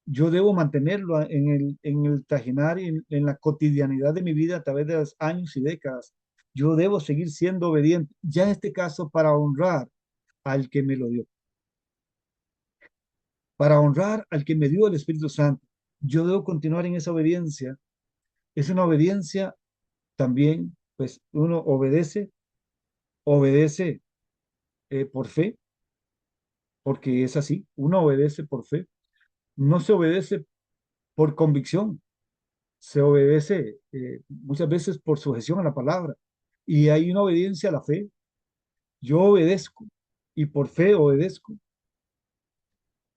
yo debo mantenerlo en el trajinar y en la cotidianidad de mi vida a través de los años y décadas. Yo debo seguir siendo obediente, ya en este caso para honrar al que me lo dio, para honrar al que me dio el Espíritu Santo. yo debo continuar en esa obediencia. Es una obediencia también, pues uno obedece por fe, porque es así, uno obedece por fe, no se obedece por convicción, se obedece muchas veces por sujeción a la palabra. Y hay una obediencia a la fe. Yo obedezco y por fe obedezco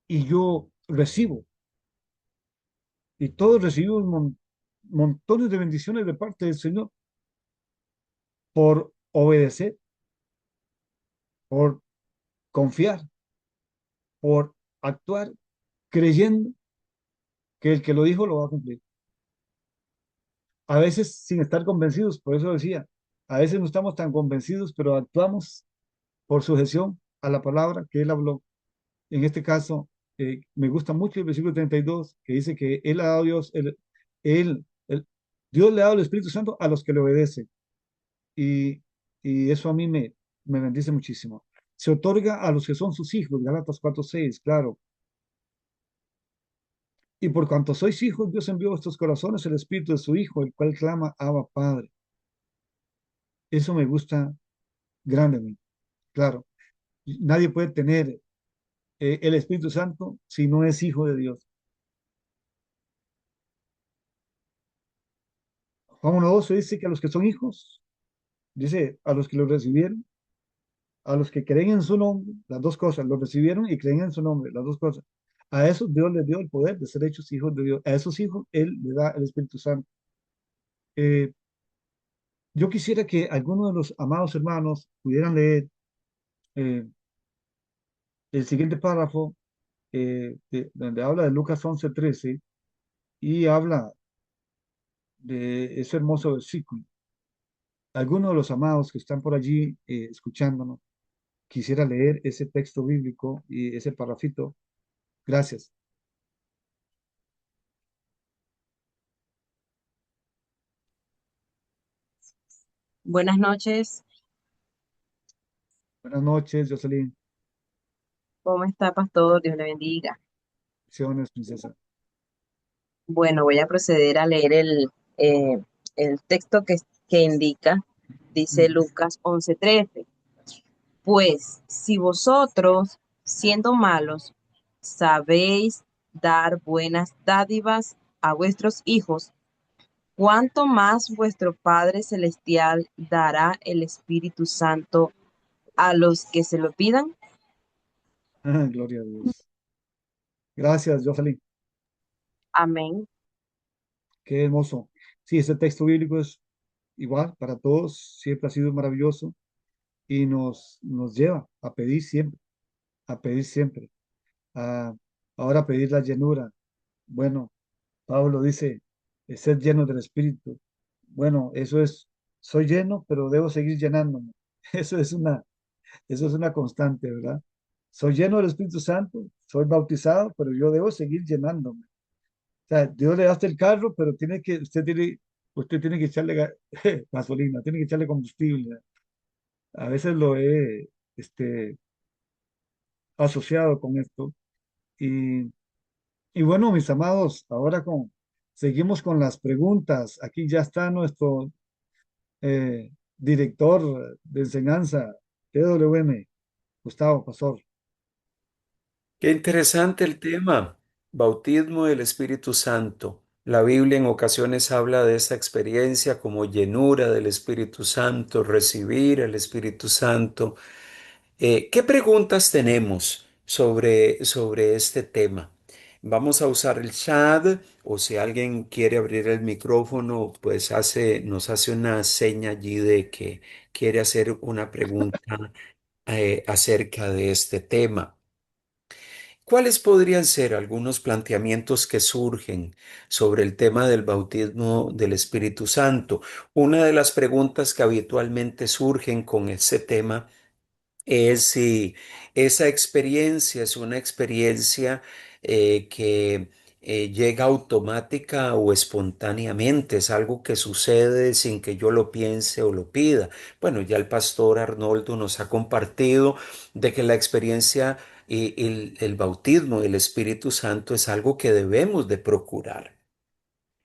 y yo recibo. Y todos recibimos montones de bendiciones de parte del Señor por obedecer, por confiar, por actuar creyendo que el que lo dijo lo va a cumplir. A veces sin estar convencidos, por eso decía, a veces no estamos tan convencidos, pero actuamos por sujeción a la palabra que Él habló. En este caso, me gusta mucho el versículo 32 que dice que Él ha dado Dios, Dios le ha dado el Espíritu Santo a los que le obedecen. Y, y eso a mí me bendice muchísimo. Se otorga a los que son sus hijos, Gálatas 4:6, claro. Y por cuanto sois hijos, Dios envió a vuestros corazones el Espíritu de su Hijo, el cual clama, Abba, Padre. Eso me gusta grandemente, claro. Nadie puede tener el Espíritu Santo si no es hijo de Dios. Juan 1:12 dice que a los que son hijos, dice a los que lo recibieron, a los que creen en su nombre, las dos cosas, lo recibieron y creen en su nombre, las dos cosas. A esos Dios les dio el poder de ser hechos hijos de Dios. A esos hijos Él le da el Espíritu Santo. Eh, yo quisiera que algunos de los amados hermanos pudieran leer eh, el siguiente párrafo, donde habla de Lucas 11:13 y habla de ese hermoso versículo. Algunos de los amados que están por allí escuchándonos, quisiera leer ese texto bíblico y ese parrafito. Gracias.
Buenas noches,
Buenas noches, Jocelyn.
¿cómo está, pastor? Dios le bendiga.
Bendiciones, princesa.
Bueno, voy a proceder a leer el texto que indica, dice
Mm.
Lucas 11:13. Pues si vosotros, siendo malos, sabéis dar buenas dádivas a vuestros hijos, ¿cuánto más vuestro Padre Celestial dará el Espíritu Santo a los que se lo pidan?
Gloria a Dios. Gracias, Jocelyn.
Amén.
Qué hermoso. Sí, ese texto bíblico es igual para todos, siempre ha sido maravilloso y nos lleva a pedir siempre, a ahora pedir la llenura. Bueno, Pablo dice, ser lleno del Espíritu. Bueno, eso es, soy lleno, pero debo seguir llenándome. Eso es eso es una constante, ¿verdad? Soy lleno del Espíritu Santo, soy bautizado, pero yo debo seguir llenándome. O sea, Dios le da hasta el carro, pero usted tiene que echarle gasolina, tiene que echarle combustible. A veces lo he asociado con esto. Y, y bueno, mis amados, seguimos con las preguntas. Aquí ya está nuestro director de enseñanza, TWM, Gustavo Pastor.
Qué interesante el tema, bautismo del Espíritu Santo. La Biblia en ocasiones habla de esa experiencia como llenura del Espíritu Santo, recibir el Espíritu Santo. ¿Qué preguntas tenemos sobre este tema? Vamos a usar el chat o si alguien quiere abrir el micrófono, pues nos hace una seña allí de que quiere hacer una pregunta acerca de este tema. ¿Cuáles podrían ser algunos planteamientos que surgen sobre el tema del bautismo del Espíritu Santo? Una de las preguntas que habitualmente surgen con ese tema es si esa experiencia es una experiencia que llega automática o espontáneamente, es algo que sucede sin que yo lo piense o lo pida. Bueno, ya el pastor Arnoldo nos ha compartido de que la experiencia Y el bautismo del Espíritu Santo es algo que debemos de procurar.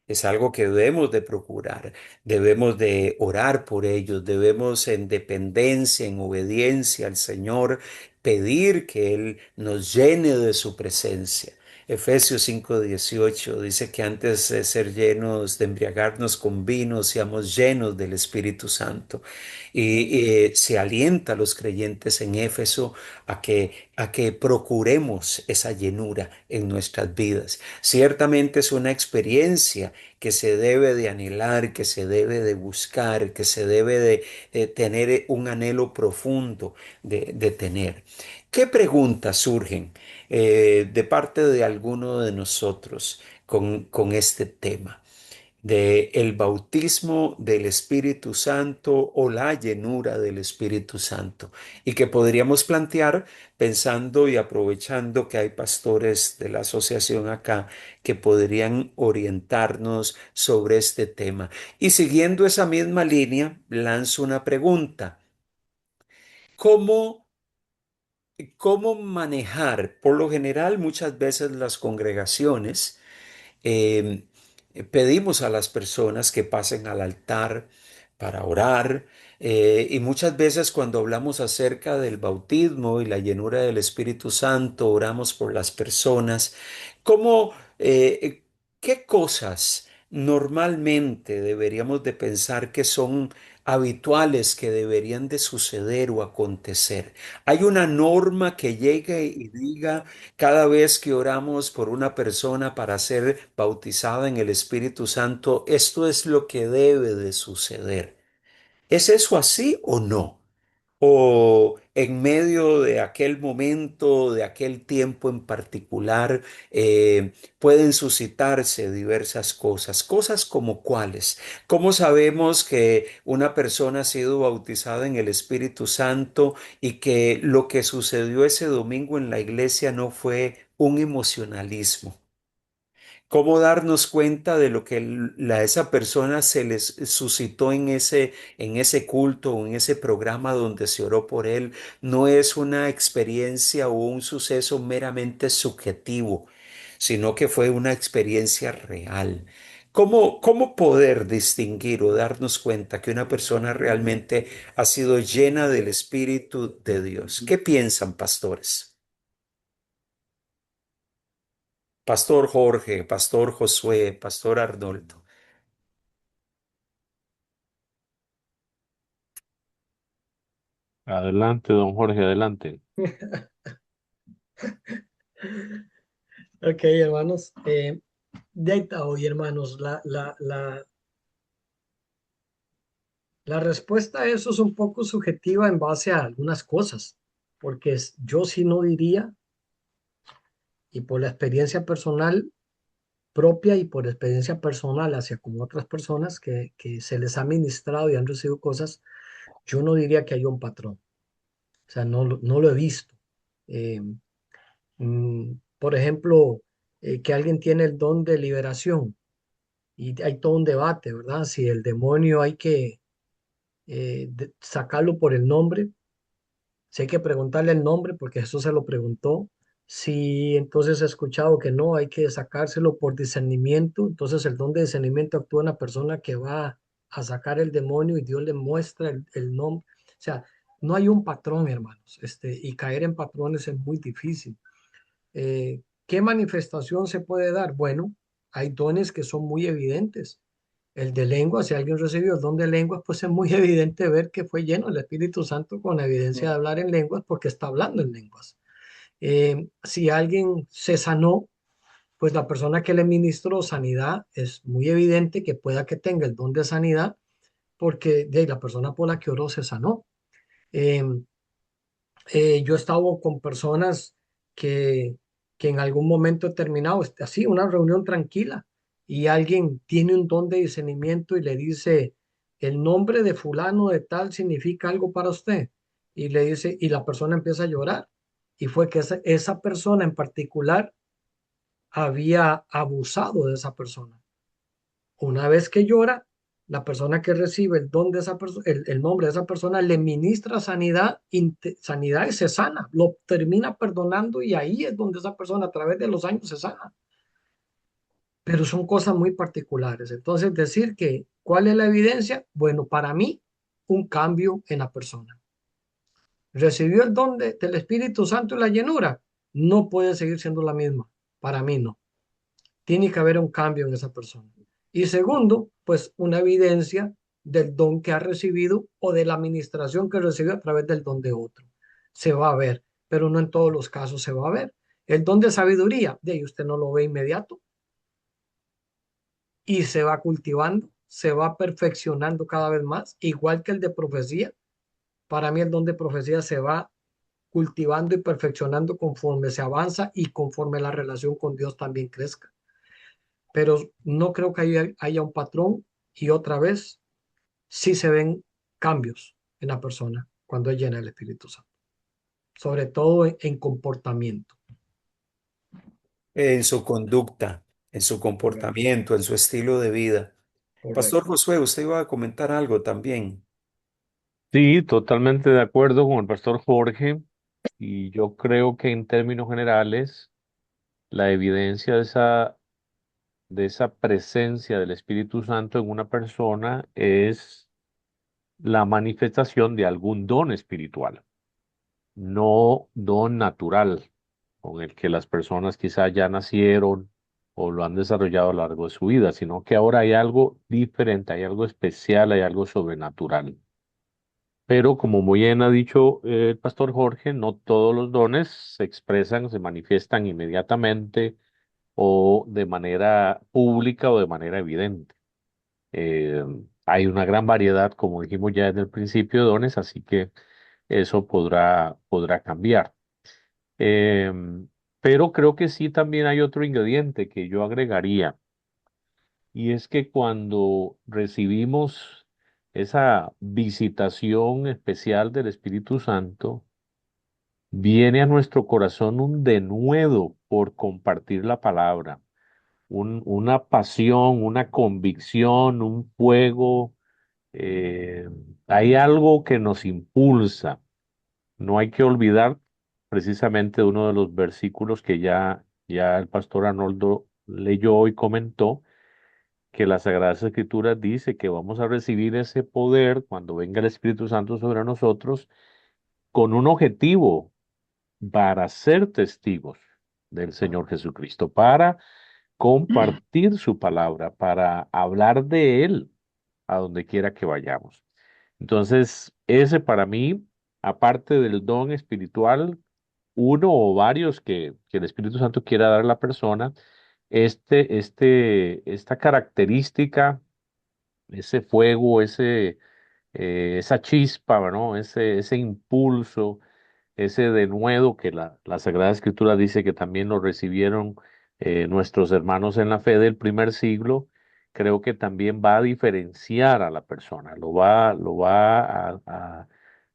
Es algo que debemos de procurar, debemos de orar por ellos, debemos en dependencia, en obediencia al Señor, pedir que Él nos llene de su presencia. Efesios 5:18 dice que antes de ser llenos, de embriagarnos con vino, seamos llenos del Espíritu Santo. Y se alienta a los creyentes en Éfeso a que procuremos esa llenura en nuestras vidas. Ciertamente es una experiencia que se debe de anhelar, que se debe de buscar, que se debe de tener un anhelo profundo de tener. ¿Qué preguntas surgen de parte de alguno de nosotros con este tema? De el bautismo del Espíritu Santo o la llenura del Espíritu Santo, y que podríamos plantear pensando y aprovechando que hay pastores de la asociación acá que podrían orientarnos sobre este tema. Y siguiendo esa misma línea, lanzo una pregunta. ¿Cómo ¿Cómo manejar? Por lo general, muchas veces las congregaciones eh, pedimos a las personas que pasen al altar para orar, y muchas veces cuando hablamos acerca del bautismo y la llenura del Espíritu Santo, oramos por las personas. ¿Cómo, qué cosas normalmente deberíamos de pensar que son habituales, que deberían de suceder o acontecer? ¿Hay una norma que llegue y diga cada vez que oramos por una persona para ser bautizada en el Espíritu Santo, esto es lo que debe de suceder? ¿Es eso así o no? ¿O en medio de aquel momento, de aquel tiempo en particular, pueden suscitarse diversas cosas? ¿Cosas como cuáles? ¿Cómo sabemos que una persona ha sido bautizada en el Espíritu Santo y que lo que sucedió ese domingo en la iglesia no fue un emocionalismo? ¿Cómo darnos cuenta de lo que a esa persona se les suscitó en ese culto o en ese programa donde se oró por él? No es una experiencia o un suceso meramente subjetivo, sino que fue una experiencia real. ¿Cómo poder distinguir o darnos cuenta que una persona realmente ha sido llena del Espíritu de Dios? ¿Qué piensan, pastores? Pastor Jorge, Pastor Josué, Pastor Arnoldo.
Adelante, don Jorge, adelante.
Ok, hermanos. Hoy, hermanos, la respuesta a eso es un poco subjetiva en base a algunas cosas, porque yo sí no diría, y por la experiencia personal propia y por experiencia personal hacia como otras personas que se les ha ministrado y han recibido cosas, yo no diría que hay un patrón. O sea, no lo he visto. Eh, por ejemplo, que alguien tiene el don de liberación y hay todo un debate, ¿verdad? Si el demonio hay que sacarlo por el nombre, si hay que preguntarle el nombre porque Jesús se lo preguntó. Si entonces he escuchado que no, hay que sacárselo por discernimiento, entonces el don de discernimiento actúa en la persona que va a sacar el demonio y Dios le muestra el nombre. O sea, no hay un patrón, hermanos, y caer en patrones es muy difícil. ¿Qué manifestación se puede dar? Bueno, hay dones que son muy evidentes. El de lengua, si alguien recibió el don de lenguas, pues es muy evidente ver que fue lleno del Espíritu Santo con la evidencia de hablar en lenguas porque está hablando en lenguas. Si alguien se sanó, pues la persona que le ministró sanidad es muy evidente que pueda que tenga el don de sanidad porque de ahí, la persona por la que oró se sanó. Eh, yo he estado con personas que, que en algún momento determinado, así, una reunión tranquila, y alguien tiene un don de discernimiento y le dice, el nombre de fulano de tal significa algo para usted. Y le dice, y la persona empieza a llorar. Y fue que esa persona en particular había abusado de esa persona. Una vez que llora, La persona que recibe el don de esa persona, el nombre de esa persona, le ministra sanidad, sanidad y se sana, lo termina perdonando y ahí es donde esa persona a través de los años se sana. Pero son cosas muy particulares. Entonces, decir que, ¿cuál es la evidencia? Bueno, para mí, un cambio en la persona. ¿Recibió el don del Espíritu Santo y la llenura? No puede seguir siendo la misma. Para mí no. Tiene que haber un cambio en esa persona. Y segundo, pues una evidencia del don que ha recibido o de la administración que recibió a través del don de otro. Se va a ver, pero no en todos los casos se va a ver. El don de sabiduría, de ahí usted no lo ve inmediato y se va cultivando, se va perfeccionando cada vez más, igual que el de profecía. Para mí el don de profecía se va cultivando y perfeccionando conforme se avanza y conforme la relación con Dios también crezca. Pero no creo que haya un patrón y otra vez sí se ven cambios en la persona cuando es llena del Espíritu Santo, sobre todo en comportamiento.
En su conducta, en su
Correcto,
comportamiento, en su estilo de vida. Pastor
correcto.
Josué, usted iba a comentar algo también.
Sí, totalmente de acuerdo con el pastor Jorge. Y yo creo que en términos generales, la evidencia de esa presencia del Espíritu Santo en una persona es la manifestación de algún don espiritual, no don natural, con el que las personas quizá ya nacieron o lo han desarrollado a lo largo de su vida, sino que ahora hay algo diferente, hay algo especial, hay algo sobrenatural. Pero como muy bien ha dicho el pastor Jorge, no todos los dones se expresan, se manifiestan inmediatamente o de manera pública o de manera evidente. Eh, Hay una gran variedad, como dijimos ya en el principio, de dones, así que eso podrá cambiar. Em, pero creo que sí también hay otro ingrediente que yo agregaría, y es que cuando recibimos esa visitación especial del Espíritu Santo, viene a nuestro corazón un denuedo por compartir la palabra, una pasión, una convicción, un fuego. eh, Hay algo que nos impulsa. No hay que olvidar precisamente uno de los versículos que ya el pastor Arnoldo leyó y comentó, que las Sagradas Escrituras dice que vamos a recibir ese poder cuando venga el Espíritu Santo sobre nosotros con un objetivo, para ser testigos del Señor Jesucristo, para compartir su palabra, para hablar de Él a donde quiera que vayamos. Entonces, ese para mí, aparte del don espiritual, uno o varios que el Espíritu Santo quiera dar a la persona, esta característica, ese fuego, esa chispa, ¿no? Ese impulso, ese denuedo que la Sagrada Escritura dice que también lo recibieron nuestros hermanos en la fe del primer siglo, creo que también va a diferenciar a la persona, lo va a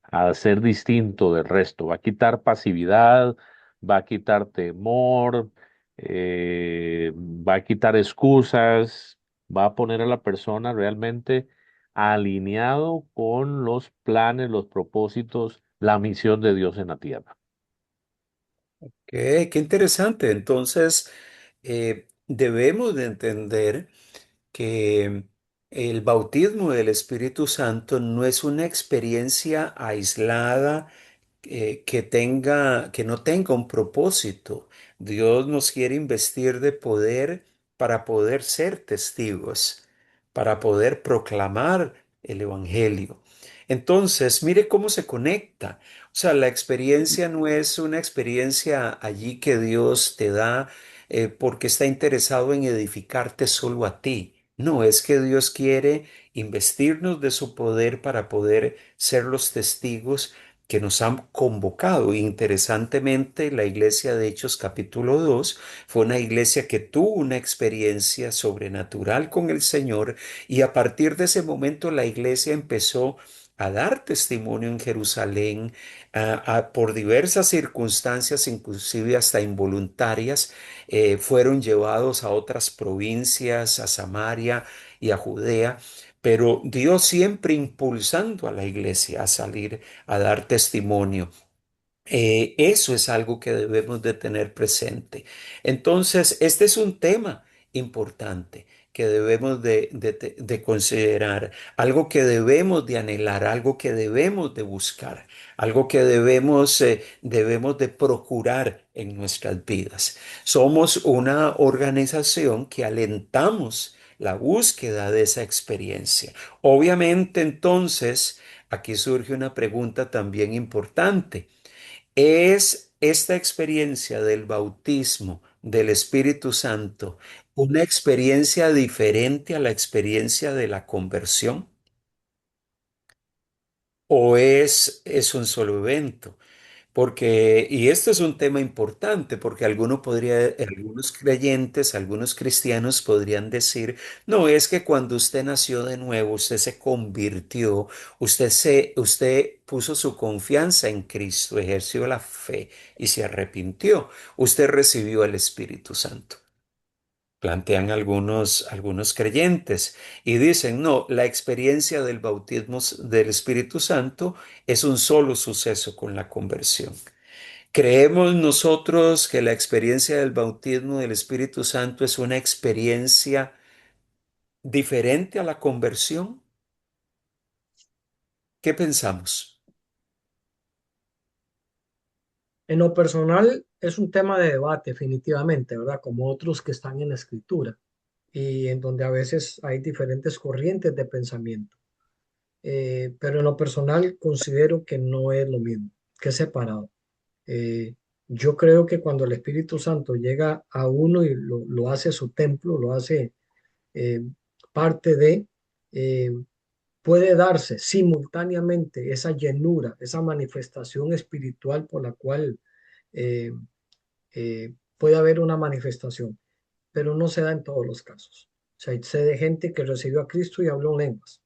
hacer distinto del resto, va a quitar pasividad, va a quitar temor, va a quitar excusas, va a poner a la persona realmente alineado con los planes, los propósitos, la misión de Dios en la tierra.
Qué interesante. Entonces, debemos de entender que el bautismo del Espíritu Santo no es una experiencia aislada que no tenga un propósito. Dios nos quiere investir de poder para poder ser testigos, para poder proclamar el Evangelio. Entonces, mire cómo se conecta. O sea, la experiencia no es una experiencia allí que Dios te da porque está interesado en edificarte solo a ti. No, es que Dios quiere investirnos de su poder para poder ser los testigos que nos han convocado. Interesantemente, la iglesia de Hechos capítulo 2 fue una iglesia que tuvo una experiencia sobrenatural con el Señor y a partir de ese momento la iglesia empezó a dar testimonio en Jerusalén por diversas circunstancias, inclusive hasta involuntarias, fueron llevados a otras provincias, a Samaria y a Judea, pero Dios siempre impulsando a la iglesia a salir a dar testimonio. Eso es algo que debemos de tener presente. Entonces, este es un tema importante que debemos de considerar, algo que debemos de anhelar, algo que debemos de buscar, algo que debemos de procurar en nuestras vidas. Somos una organización que alentamos la búsqueda de esa experiencia. Obviamente, entonces, aquí surge una pregunta también importante. ¿Es esta experiencia del bautismo del Espíritu Santo una experiencia diferente a la experiencia de la conversión? ¿O es un solo evento? Porque, y esto es un tema importante, porque algunos creyentes, algunos cristianos podrían decir, no, es que cuando usted nació de nuevo, usted se convirtió, usted puso su confianza en Cristo, ejerció la fe y se arrepintió. Usted recibió el Espíritu Santo. Plantean algunos creyentes y dicen, no, la experiencia del bautismo del Espíritu Santo es un solo suceso con la conversión. ¿Creemos nosotros que la experiencia del bautismo del Espíritu Santo es una experiencia diferente a la conversión? ¿Qué pensamos?
En lo personal es un tema de debate, definitivamente, ¿verdad? Como otros que están en la escritura y en donde a veces hay diferentes corrientes de pensamiento. Pero en lo personal considero que no es lo mismo, que es separado. Eh, yo creo que cuando el Espíritu Santo llega a uno y lo hace su templo, lo hace eh, parte de, eh, puede darse simultáneamente esa llenura, esa manifestación espiritual por la cual eh, puede haber una manifestación, pero no se da en todos los casos. O sea, sé de gente que recibió a Cristo y habló en lenguas,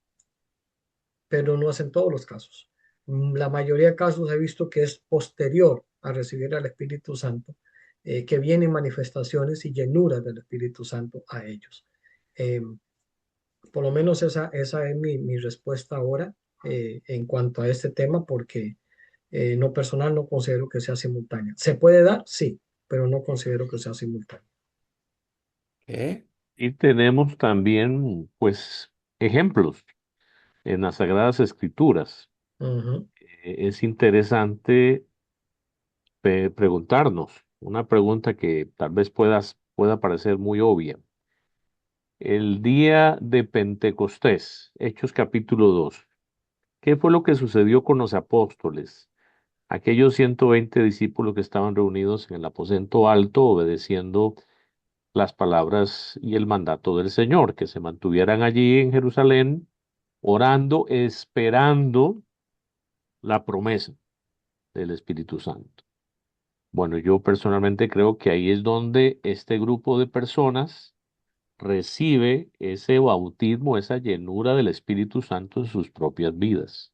pero no es en todos los casos. La mayoría de casos he visto que es posterior a recibir al Espíritu Santo, que vienen manifestaciones y llenuras del Espíritu Santo a ellos. Eh, por lo menos esa es mi respuesta ahora en cuanto a este tema, porque no personal no considero que sea simultánea. ¿Se puede dar? Sí, pero no considero que sea simultánea.
¿Eh?
Y tenemos también, pues, ejemplos en las Sagradas Escrituras.
Ujú.
Es interesante preguntarnos una pregunta que tal vez pueda parecer muy obvia. El día de Pentecostés, Hechos capítulo 2. ¿Qué fue lo que sucedió con los apóstoles? Aquellos 120 discípulos que estaban reunidos en el aposento alto, obedeciendo las palabras y el mandato del Señor, que se mantuvieran allí en Jerusalén, orando, esperando la promesa del Espíritu Santo. Bueno, yo personalmente creo que ahí es donde este grupo de personas recibe ese bautismo, esa llenura del Espíritu Santo en sus propias vidas.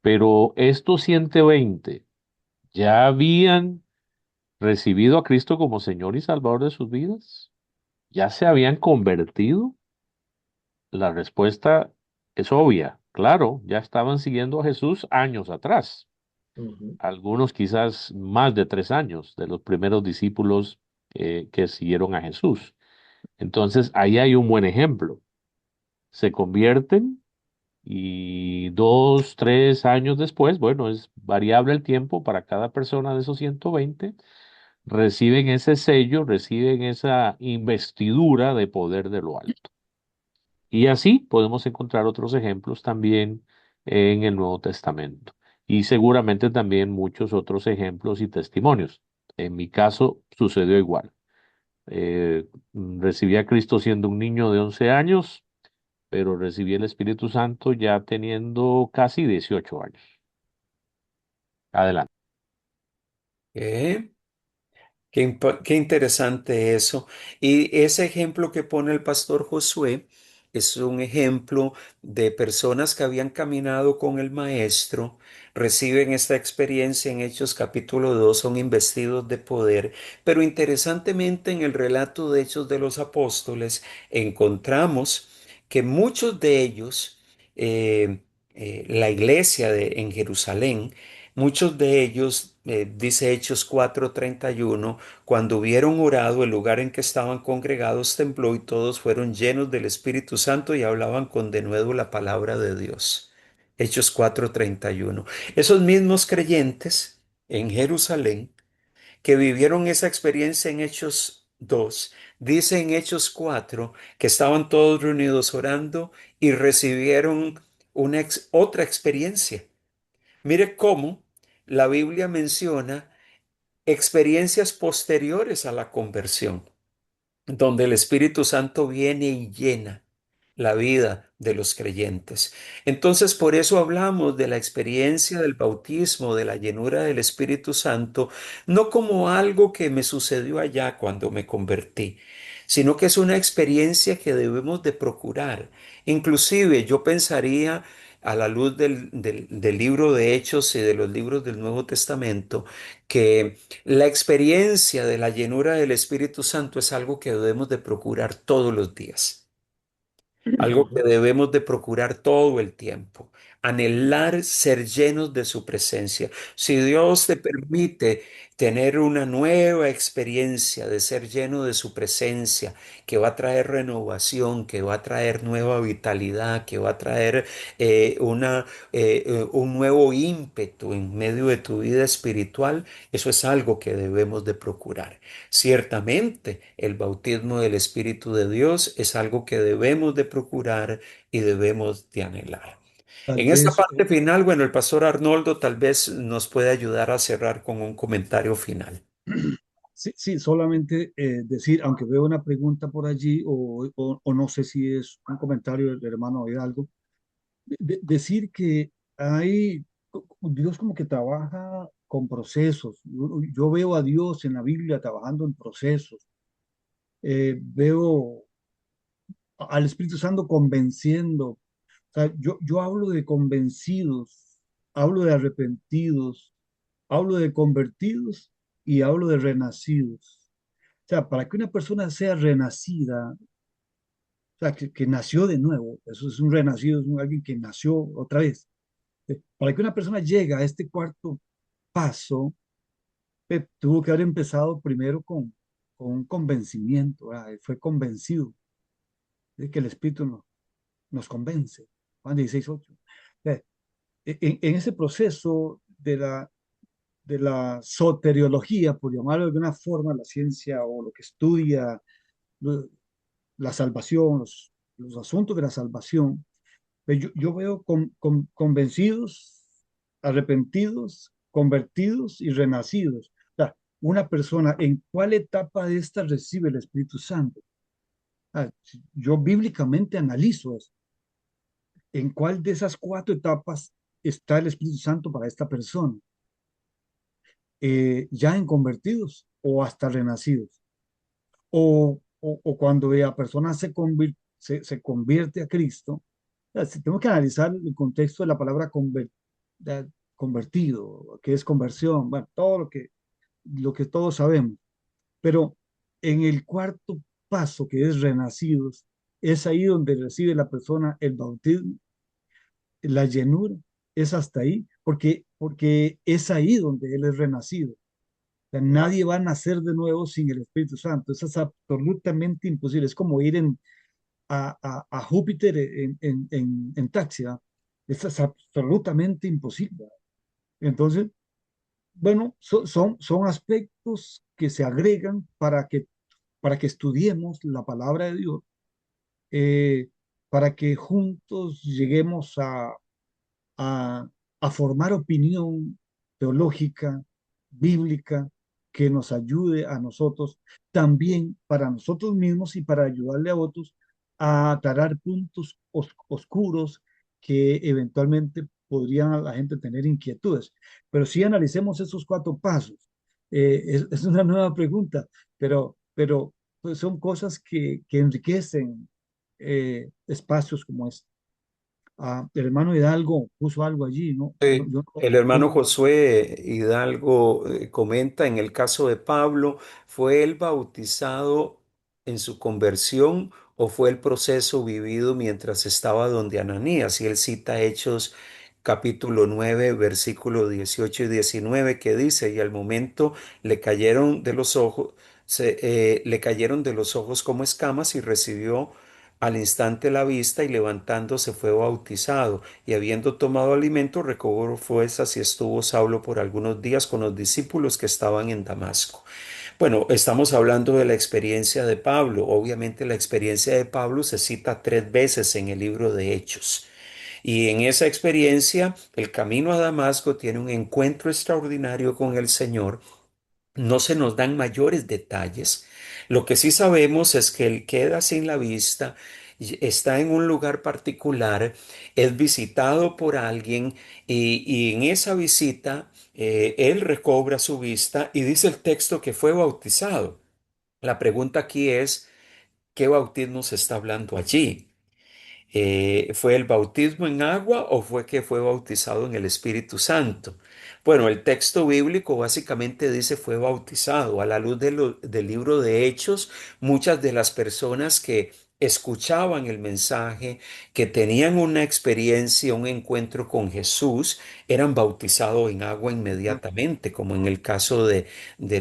Pero estos 120 ya habían recibido a Cristo como Señor y Salvador de sus vidas, ya se habían convertido. La respuesta es obvia. Claro, ya estaban siguiendo a Jesús años atrás,
Ujú.
algunos quizás más de 3 años de los primeros discípulos que siguieron a Jesús. Entonces, ahí hay un buen ejemplo. Se convierten y 2, 3 años después, bueno, es variable el tiempo para cada persona de esos 120, reciben ese sello, reciben esa investidura de poder de lo alto. Y así podemos encontrar otros ejemplos también en el Nuevo Testamento. Y seguramente también muchos otros ejemplos y testimonios. En mi caso sucedió igual. Recibí a Cristo siendo un niño de 11 años, pero recibí el Espíritu Santo ya teniendo casi 18 años. Adelante.
¿Eh? Qué interesante eso. Y ese ejemplo que pone el pastor Josué es un ejemplo de personas que habían caminado con el maestro, reciben esta experiencia en Hechos capítulo 2, son investidos de poder, pero interesantemente en el relato de Hechos de los Apóstoles encontramos que muchos de ellos, la iglesia en Jerusalén, muchos de ellos, dice Hechos 4:31, cuando hubieron orado, el lugar en que estaban congregados tembló y todos fueron llenos del Espíritu Santo y hablaban con denuedo la palabra de Dios. Hechos 4:31. Esos mismos creyentes en Jerusalén que vivieron esa experiencia en Hechos 2, dice en Hechos 4 que estaban todos reunidos orando y recibieron otra experiencia. Mire cómo la Biblia menciona experiencias posteriores a la conversión, donde el Espíritu Santo viene y llena la vida de los creyentes. Entonces, por eso hablamos de la experiencia del bautismo, de la llenura del Espíritu Santo, no como algo que me sucedió allá cuando me convertí, sino que es una experiencia que debemos de procurar. Inclusive yo pensaría, a la luz del libro de Hechos y de los libros del Nuevo Testamento, que la experiencia de la llenura del Espíritu Santo es algo que debemos de procurar todos los días. Algo que debemos de procurar todo el tiempo, anhelar ser llenos de su presencia. Si Dios te permite tener una nueva experiencia de ser lleno de su presencia, que va a traer renovación, que va a traer nueva vitalidad, que va a traer un nuevo ímpetu en medio de tu vida espiritual, eso es algo que debemos de procurar. Ciertamente, el bautismo del Espíritu de Dios es algo que debemos de procurar y debemos de anhelar.
Tal
En esta
vez,
parte final, bueno, el pastor Arnoldo tal vez nos puede ayudar a cerrar con un comentario final.
sí, sí, solamente decir, aunque veo una pregunta por allí, o no sé si es un comentario del hermano Hidalgo, decir que Dios como que trabaja con procesos. Yo veo a Dios en la Biblia trabajando en procesos. Veo al Espíritu Santo convenciendo. O sea, yo hablo de convencidos, hablo de arrepentidos, hablo de convertidos y hablo de renacidos. O sea, para que una persona sea renacida, o sea, que nació de nuevo, eso es un renacido, es alguien que nació otra vez. Para que una persona llegue a este cuarto paso, tuvo que haber empezado primero con un convencimiento, ¿verdad? Fue convencido de que el Espíritu nos convence. Juan 16:8. En ese proceso de la soteriología, por llamarlo de alguna forma, la ciencia o lo que estudia lo- la salvación, los asuntos de la salvación, yo veo convencidos, arrepentidos, convertidos y renacidos. O sea, una persona, ¿en cuál etapa de esta recibe el Espíritu Santo? Yo bíblicamente analizo eso. ¿En cuál de esas cuatro etapas está el Espíritu Santo para esta persona? ¿Ya en convertidos o hasta renacidos? O cuando la persona se convierte a Cristo, si tenemos que analizar el contexto de la palabra convertido, que es conversión, bueno, todo lo que todos sabemos. Pero en el cuarto paso, que es renacidos, es ahí donde recibe la persona el bautismo, la llenura, es hasta ahí, porque es ahí donde él es renacido. O sea, nadie va a nacer de nuevo sin el Espíritu Santo. Eso es absolutamente imposible. Es como ir a Júpiter en taxi, ¿verdad? Eso es absolutamente imposible. Entonces, bueno, son aspectos que se agregan para que estudiemos la palabra de Dios, eh, para que juntos lleguemos a, a formar opinión teológica, bíblica, que nos ayude a nosotros, también para nosotros mismos y para ayudarle a otros a aclarar puntos oscuros que eventualmente podrían a la gente tener inquietudes. Pero si analicemos esos cuatro pasos, es una nueva pregunta, pero pues son cosas que enriquecen espacios como este. El hermano Hidalgo puso algo allí, ¿no?
El hermano Josué Hidalgo comenta, en el caso de Pablo, fue él bautizado en su conversión o fue el proceso vivido mientras estaba donde Ananías? Y él cita Hechos capítulo 9, versículo 18 y 19, que dice, y al momento le cayeron de los ojos, le cayeron de los ojos como escamas y recibió al instante la vista y levantándose fue bautizado y habiendo tomado alimento recobró fuerzas y estuvo Saulo por algunos días con los discípulos que estaban en Damasco. Bueno, estamos hablando de la experiencia de Pablo. Obviamente la experiencia de Pablo se cita 3 veces en el libro de Hechos. Y en esa experiencia, el camino a Damasco tiene un encuentro extraordinario con el Señor. No se nos dan mayores detalles. Lo que sí sabemos es que él queda sin la vista, y está en un lugar particular, es visitado por alguien y en esa visita él recobra su vista y dice el texto que fue bautizado. La pregunta aquí es, ¿qué bautismo se está hablando allí? ¿Fue el bautismo en agua o fue que fue bautizado en el Espíritu Santo? Bueno, el texto bíblico básicamente dice fue bautizado. A la luz del libro de Hechos, muchas de las personas que escuchaban el mensaje, que tenían una experiencia, un encuentro con Jesús, eran bautizados en agua inmediatamente, como en el caso del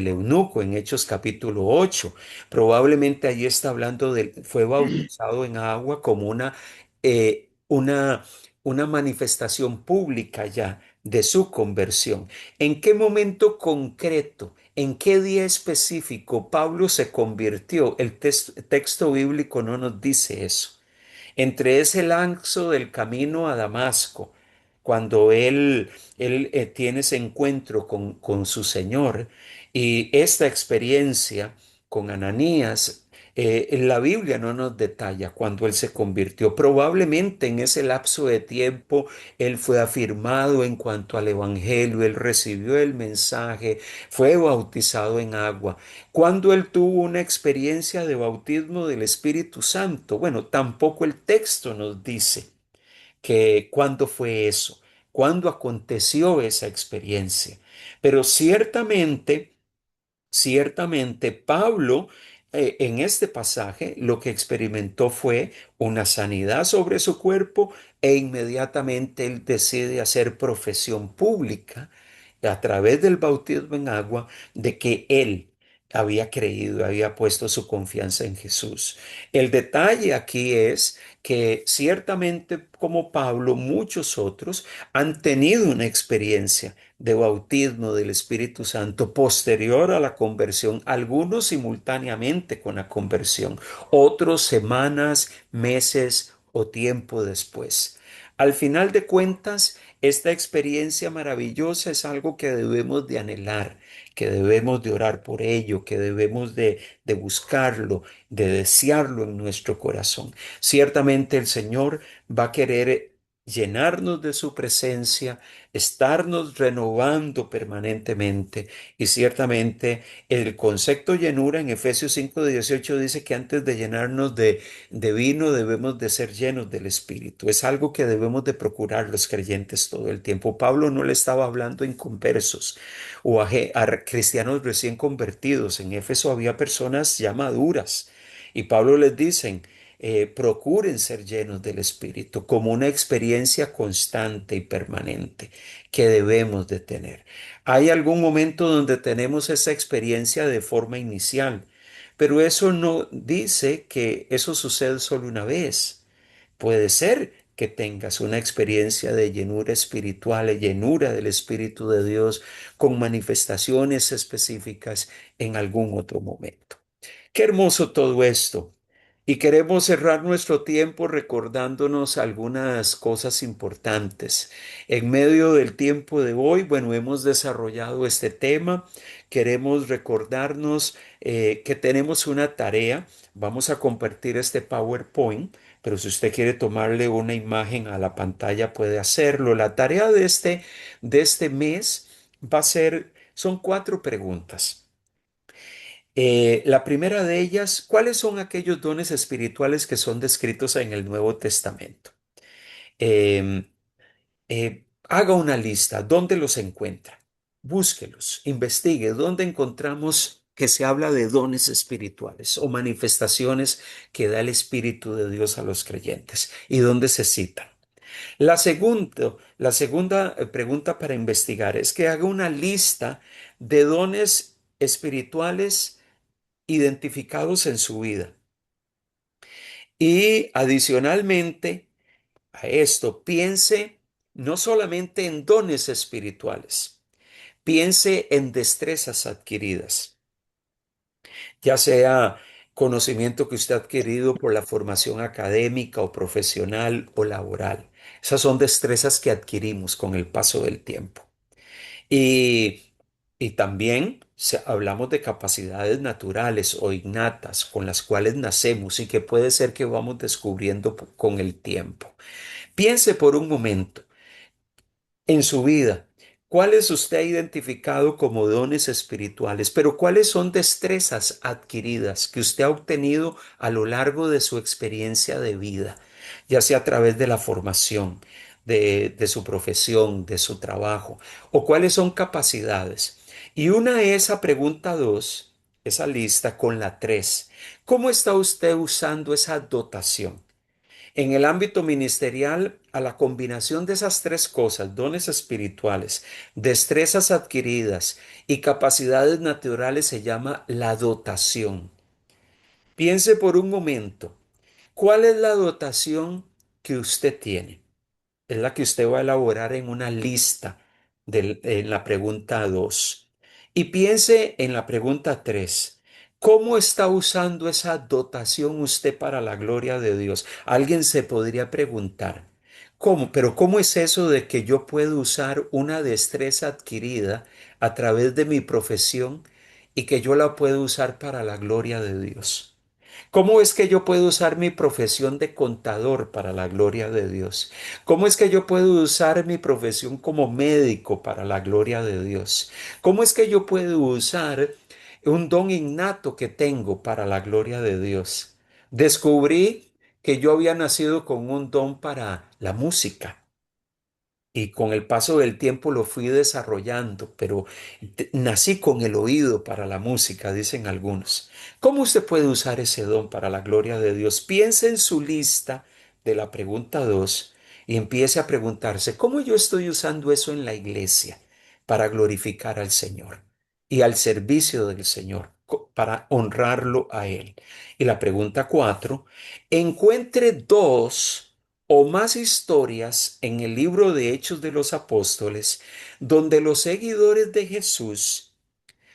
eunuco en Hechos capítulo 8. Probablemente allí está hablando de, fue bautizado en agua como una una manifestación pública ya de su conversión. ¿En qué momento concreto, en qué día específico Pablo se convirtió? El texto bíblico no nos dice eso. Entre ese lapso del camino a Damasco, cuando él tiene ese encuentro con su Señor y esta experiencia con Ananías, en la Biblia no nos detalla cuando él se convirtió. Probablemente en ese lapso de tiempo él fue afirmado en cuanto al Evangelio, él recibió el mensaje, fue bautizado en agua. Cuando él tuvo una experiencia de bautismo del Espíritu Santo, bueno, tampoco el texto nos dice que cuándo fue eso, cuándo aconteció esa experiencia. Pero ciertamente Pablo en este pasaje lo que experimentó fue una sanidad sobre su cuerpo e inmediatamente él decide hacer profesión pública a través del bautismo en agua de que él había creído, había puesto su confianza en Jesús. El detalle aquí es que ciertamente como Pablo, muchos otros han tenido una experiencia de bautismo del Espíritu Santo posterior a la conversión, algunos simultáneamente con la conversión, otros semanas, meses o tiempo después. Al final de cuentas, esta experiencia maravillosa es algo que debemos de anhelar, que debemos de orar por ello, que debemos de buscarlo, de desearlo en nuestro corazón. Ciertamente el Señor va a querer llenarnos de su presencia, estarnos renovando permanentemente y ciertamente el concepto llenura en Efesios 5:18 dice que antes de llenarnos de vino debemos de ser llenos del Espíritu. Es algo que debemos de procurar los creyentes todo el tiempo. Pablo no le estaba hablando a inconversos o a cristianos recién convertidos. En Éfeso había personas ya maduras y Pablo les dice, procuren ser llenos del Espíritu como una experiencia constante y permanente que debemos de tener. Hay algún momento donde tenemos esa experiencia de forma inicial, pero eso no dice que eso sucede solo una vez. Puede ser que tengas una experiencia de llenura espiritual, de llenura del Espíritu de Dios con manifestaciones específicas en algún otro momento. Qué hermoso todo esto. Y queremos cerrar nuestro tiempo recordándonos algunas cosas importantes. En medio del tiempo de hoy, bueno, hemos desarrollado este tema. Queremos recordarnos que tenemos una tarea. Vamos a compartir este PowerPoint, pero si usted quiere tomarle una imagen a la pantalla, puede hacerlo. La tarea de este mes va a ser, son 4 preguntas. La primera de ellas, ¿cuáles son aquellos dones espirituales que son descritos en el Nuevo Testamento? Em, Haga una lista, ¿dónde los encuentra? Búsquelos, investigue dónde encontramos que se habla de dones espirituales o manifestaciones que da el Espíritu de Dios a los creyentes y dónde se citan. La segunda pregunta para investigar es que haga una lista de dones espirituales identificados en su vida. Y adicionalmente a esto, piense no solamente en dones espirituales, piense en destrezas adquiridas, ya sea conocimiento que usted ha adquirido por la formación académica o profesional o laboral. Esas son destrezas que adquirimos con el paso del tiempo. Y, y también hablamos de capacidades naturales o innatas con las cuales nacemos y que puede ser que vamos descubriendo con el tiempo. Piense por un momento en su vida. ¿Cuáles usted ha identificado como dones espirituales? Pero ¿cuáles son destrezas adquiridas que usted ha obtenido a lo largo de su experiencia de vida, ya sea a través de la formación, de su profesión, de su trabajo? ¿O cuáles son capacidades? Y una es esa pregunta 2, esa lista con la 3. ¿Cómo está usted usando esa dotación? En el ámbito ministerial, a la combinación de esas tres cosas, dones espirituales, destrezas adquiridas y capacidades naturales, se llama la dotación. Piense por un momento, ¿cuál es la dotación que usted tiene? Es la que usted va a elaborar en una lista en la pregunta 2. Y piense en la pregunta 3. ¿Cómo está usando esa dotación usted para la gloria de Dios? Alguien se podría preguntar, ¿cómo? Pero ¿cómo es eso de que yo puedo usar una destreza adquirida a través de mi profesión y que yo la puedo usar para la gloria de Dios? ¿Cómo es que yo puedo usar mi profesión de contador para la gloria de Dios? ¿Cómo es que yo puedo usar mi profesión como médico para la gloria de Dios? ¿Cómo es que yo puedo usar un don innato que tengo para la gloria de Dios? Descubrí que yo había nacido con un don para la música. Y con el paso del tiempo lo fui desarrollando, pero nací con el oído para la música, dicen algunos. ¿Cómo usted puede usar ese don para la gloria de Dios? Piense en su lista de la pregunta 2 y empiece a preguntarse, ¿cómo yo estoy usando eso en la iglesia para glorificar al Señor y al servicio del Señor, para honrarlo a Él? Y la pregunta 4, encuentre dos o más historias en el libro de Hechos de los Apóstoles, donde los seguidores de Jesús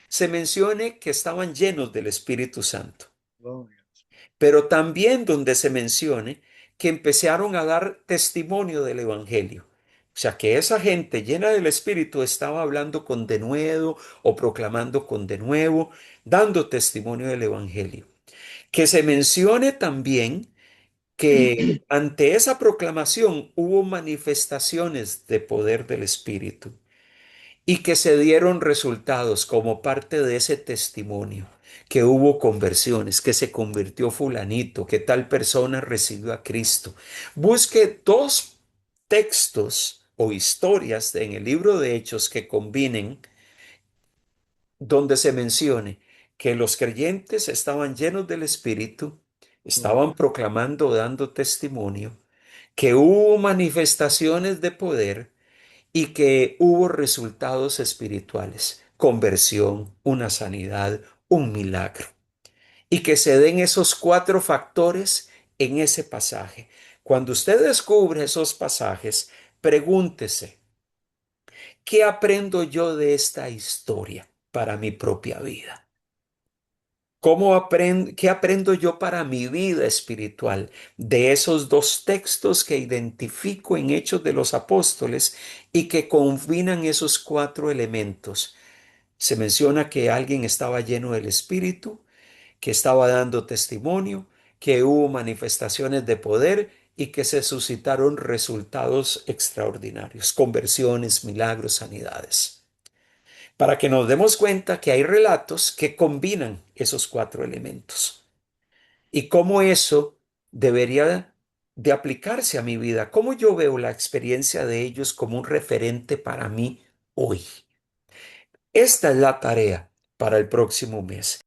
se mencione que estaban llenos del Espíritu Santo,
Gloria.
pero también donde se mencione que empezaron a dar testimonio del Evangelio. O sea, que esa gente llena del Espíritu estaba hablando con denuedo o proclamando con denuedo, dando testimonio del Evangelio. Que se mencione también que ante esa proclamación hubo manifestaciones de poder del Espíritu y que se dieron resultados como parte de ese testimonio, que hubo conversiones, que se convirtió fulanito, que tal persona recibió a Cristo. Busque dos textos o historias en el libro de Hechos que combinen, donde se mencione que los creyentes estaban llenos del Espíritu, estaban proclamando, dando testimonio, que hubo manifestaciones de poder y que hubo resultados espirituales, conversión, una sanidad, un milagro. Y que se den esos cuatro factores en ese pasaje. Cuando usted descubre esos pasajes, pregúntese, ¿qué aprendo yo de esta historia para mi propia vida? ¿Qué aprendo yo para mi vida espiritual de esos dos textos que identifico en Hechos de los Apóstoles y que combinan esos cuatro elementos? Se menciona que alguien estaba lleno del Espíritu, que estaba dando testimonio, que hubo manifestaciones de poder y que se suscitaron resultados extraordinarios, conversiones, milagros, sanidades, para que nos demos cuenta que hay relatos que combinan esos cuatro elementos y cómo eso debería de aplicarse a mi vida, cómo yo veo la experiencia de ellos como un referente para mí hoy. Esta es la tarea para el próximo mes.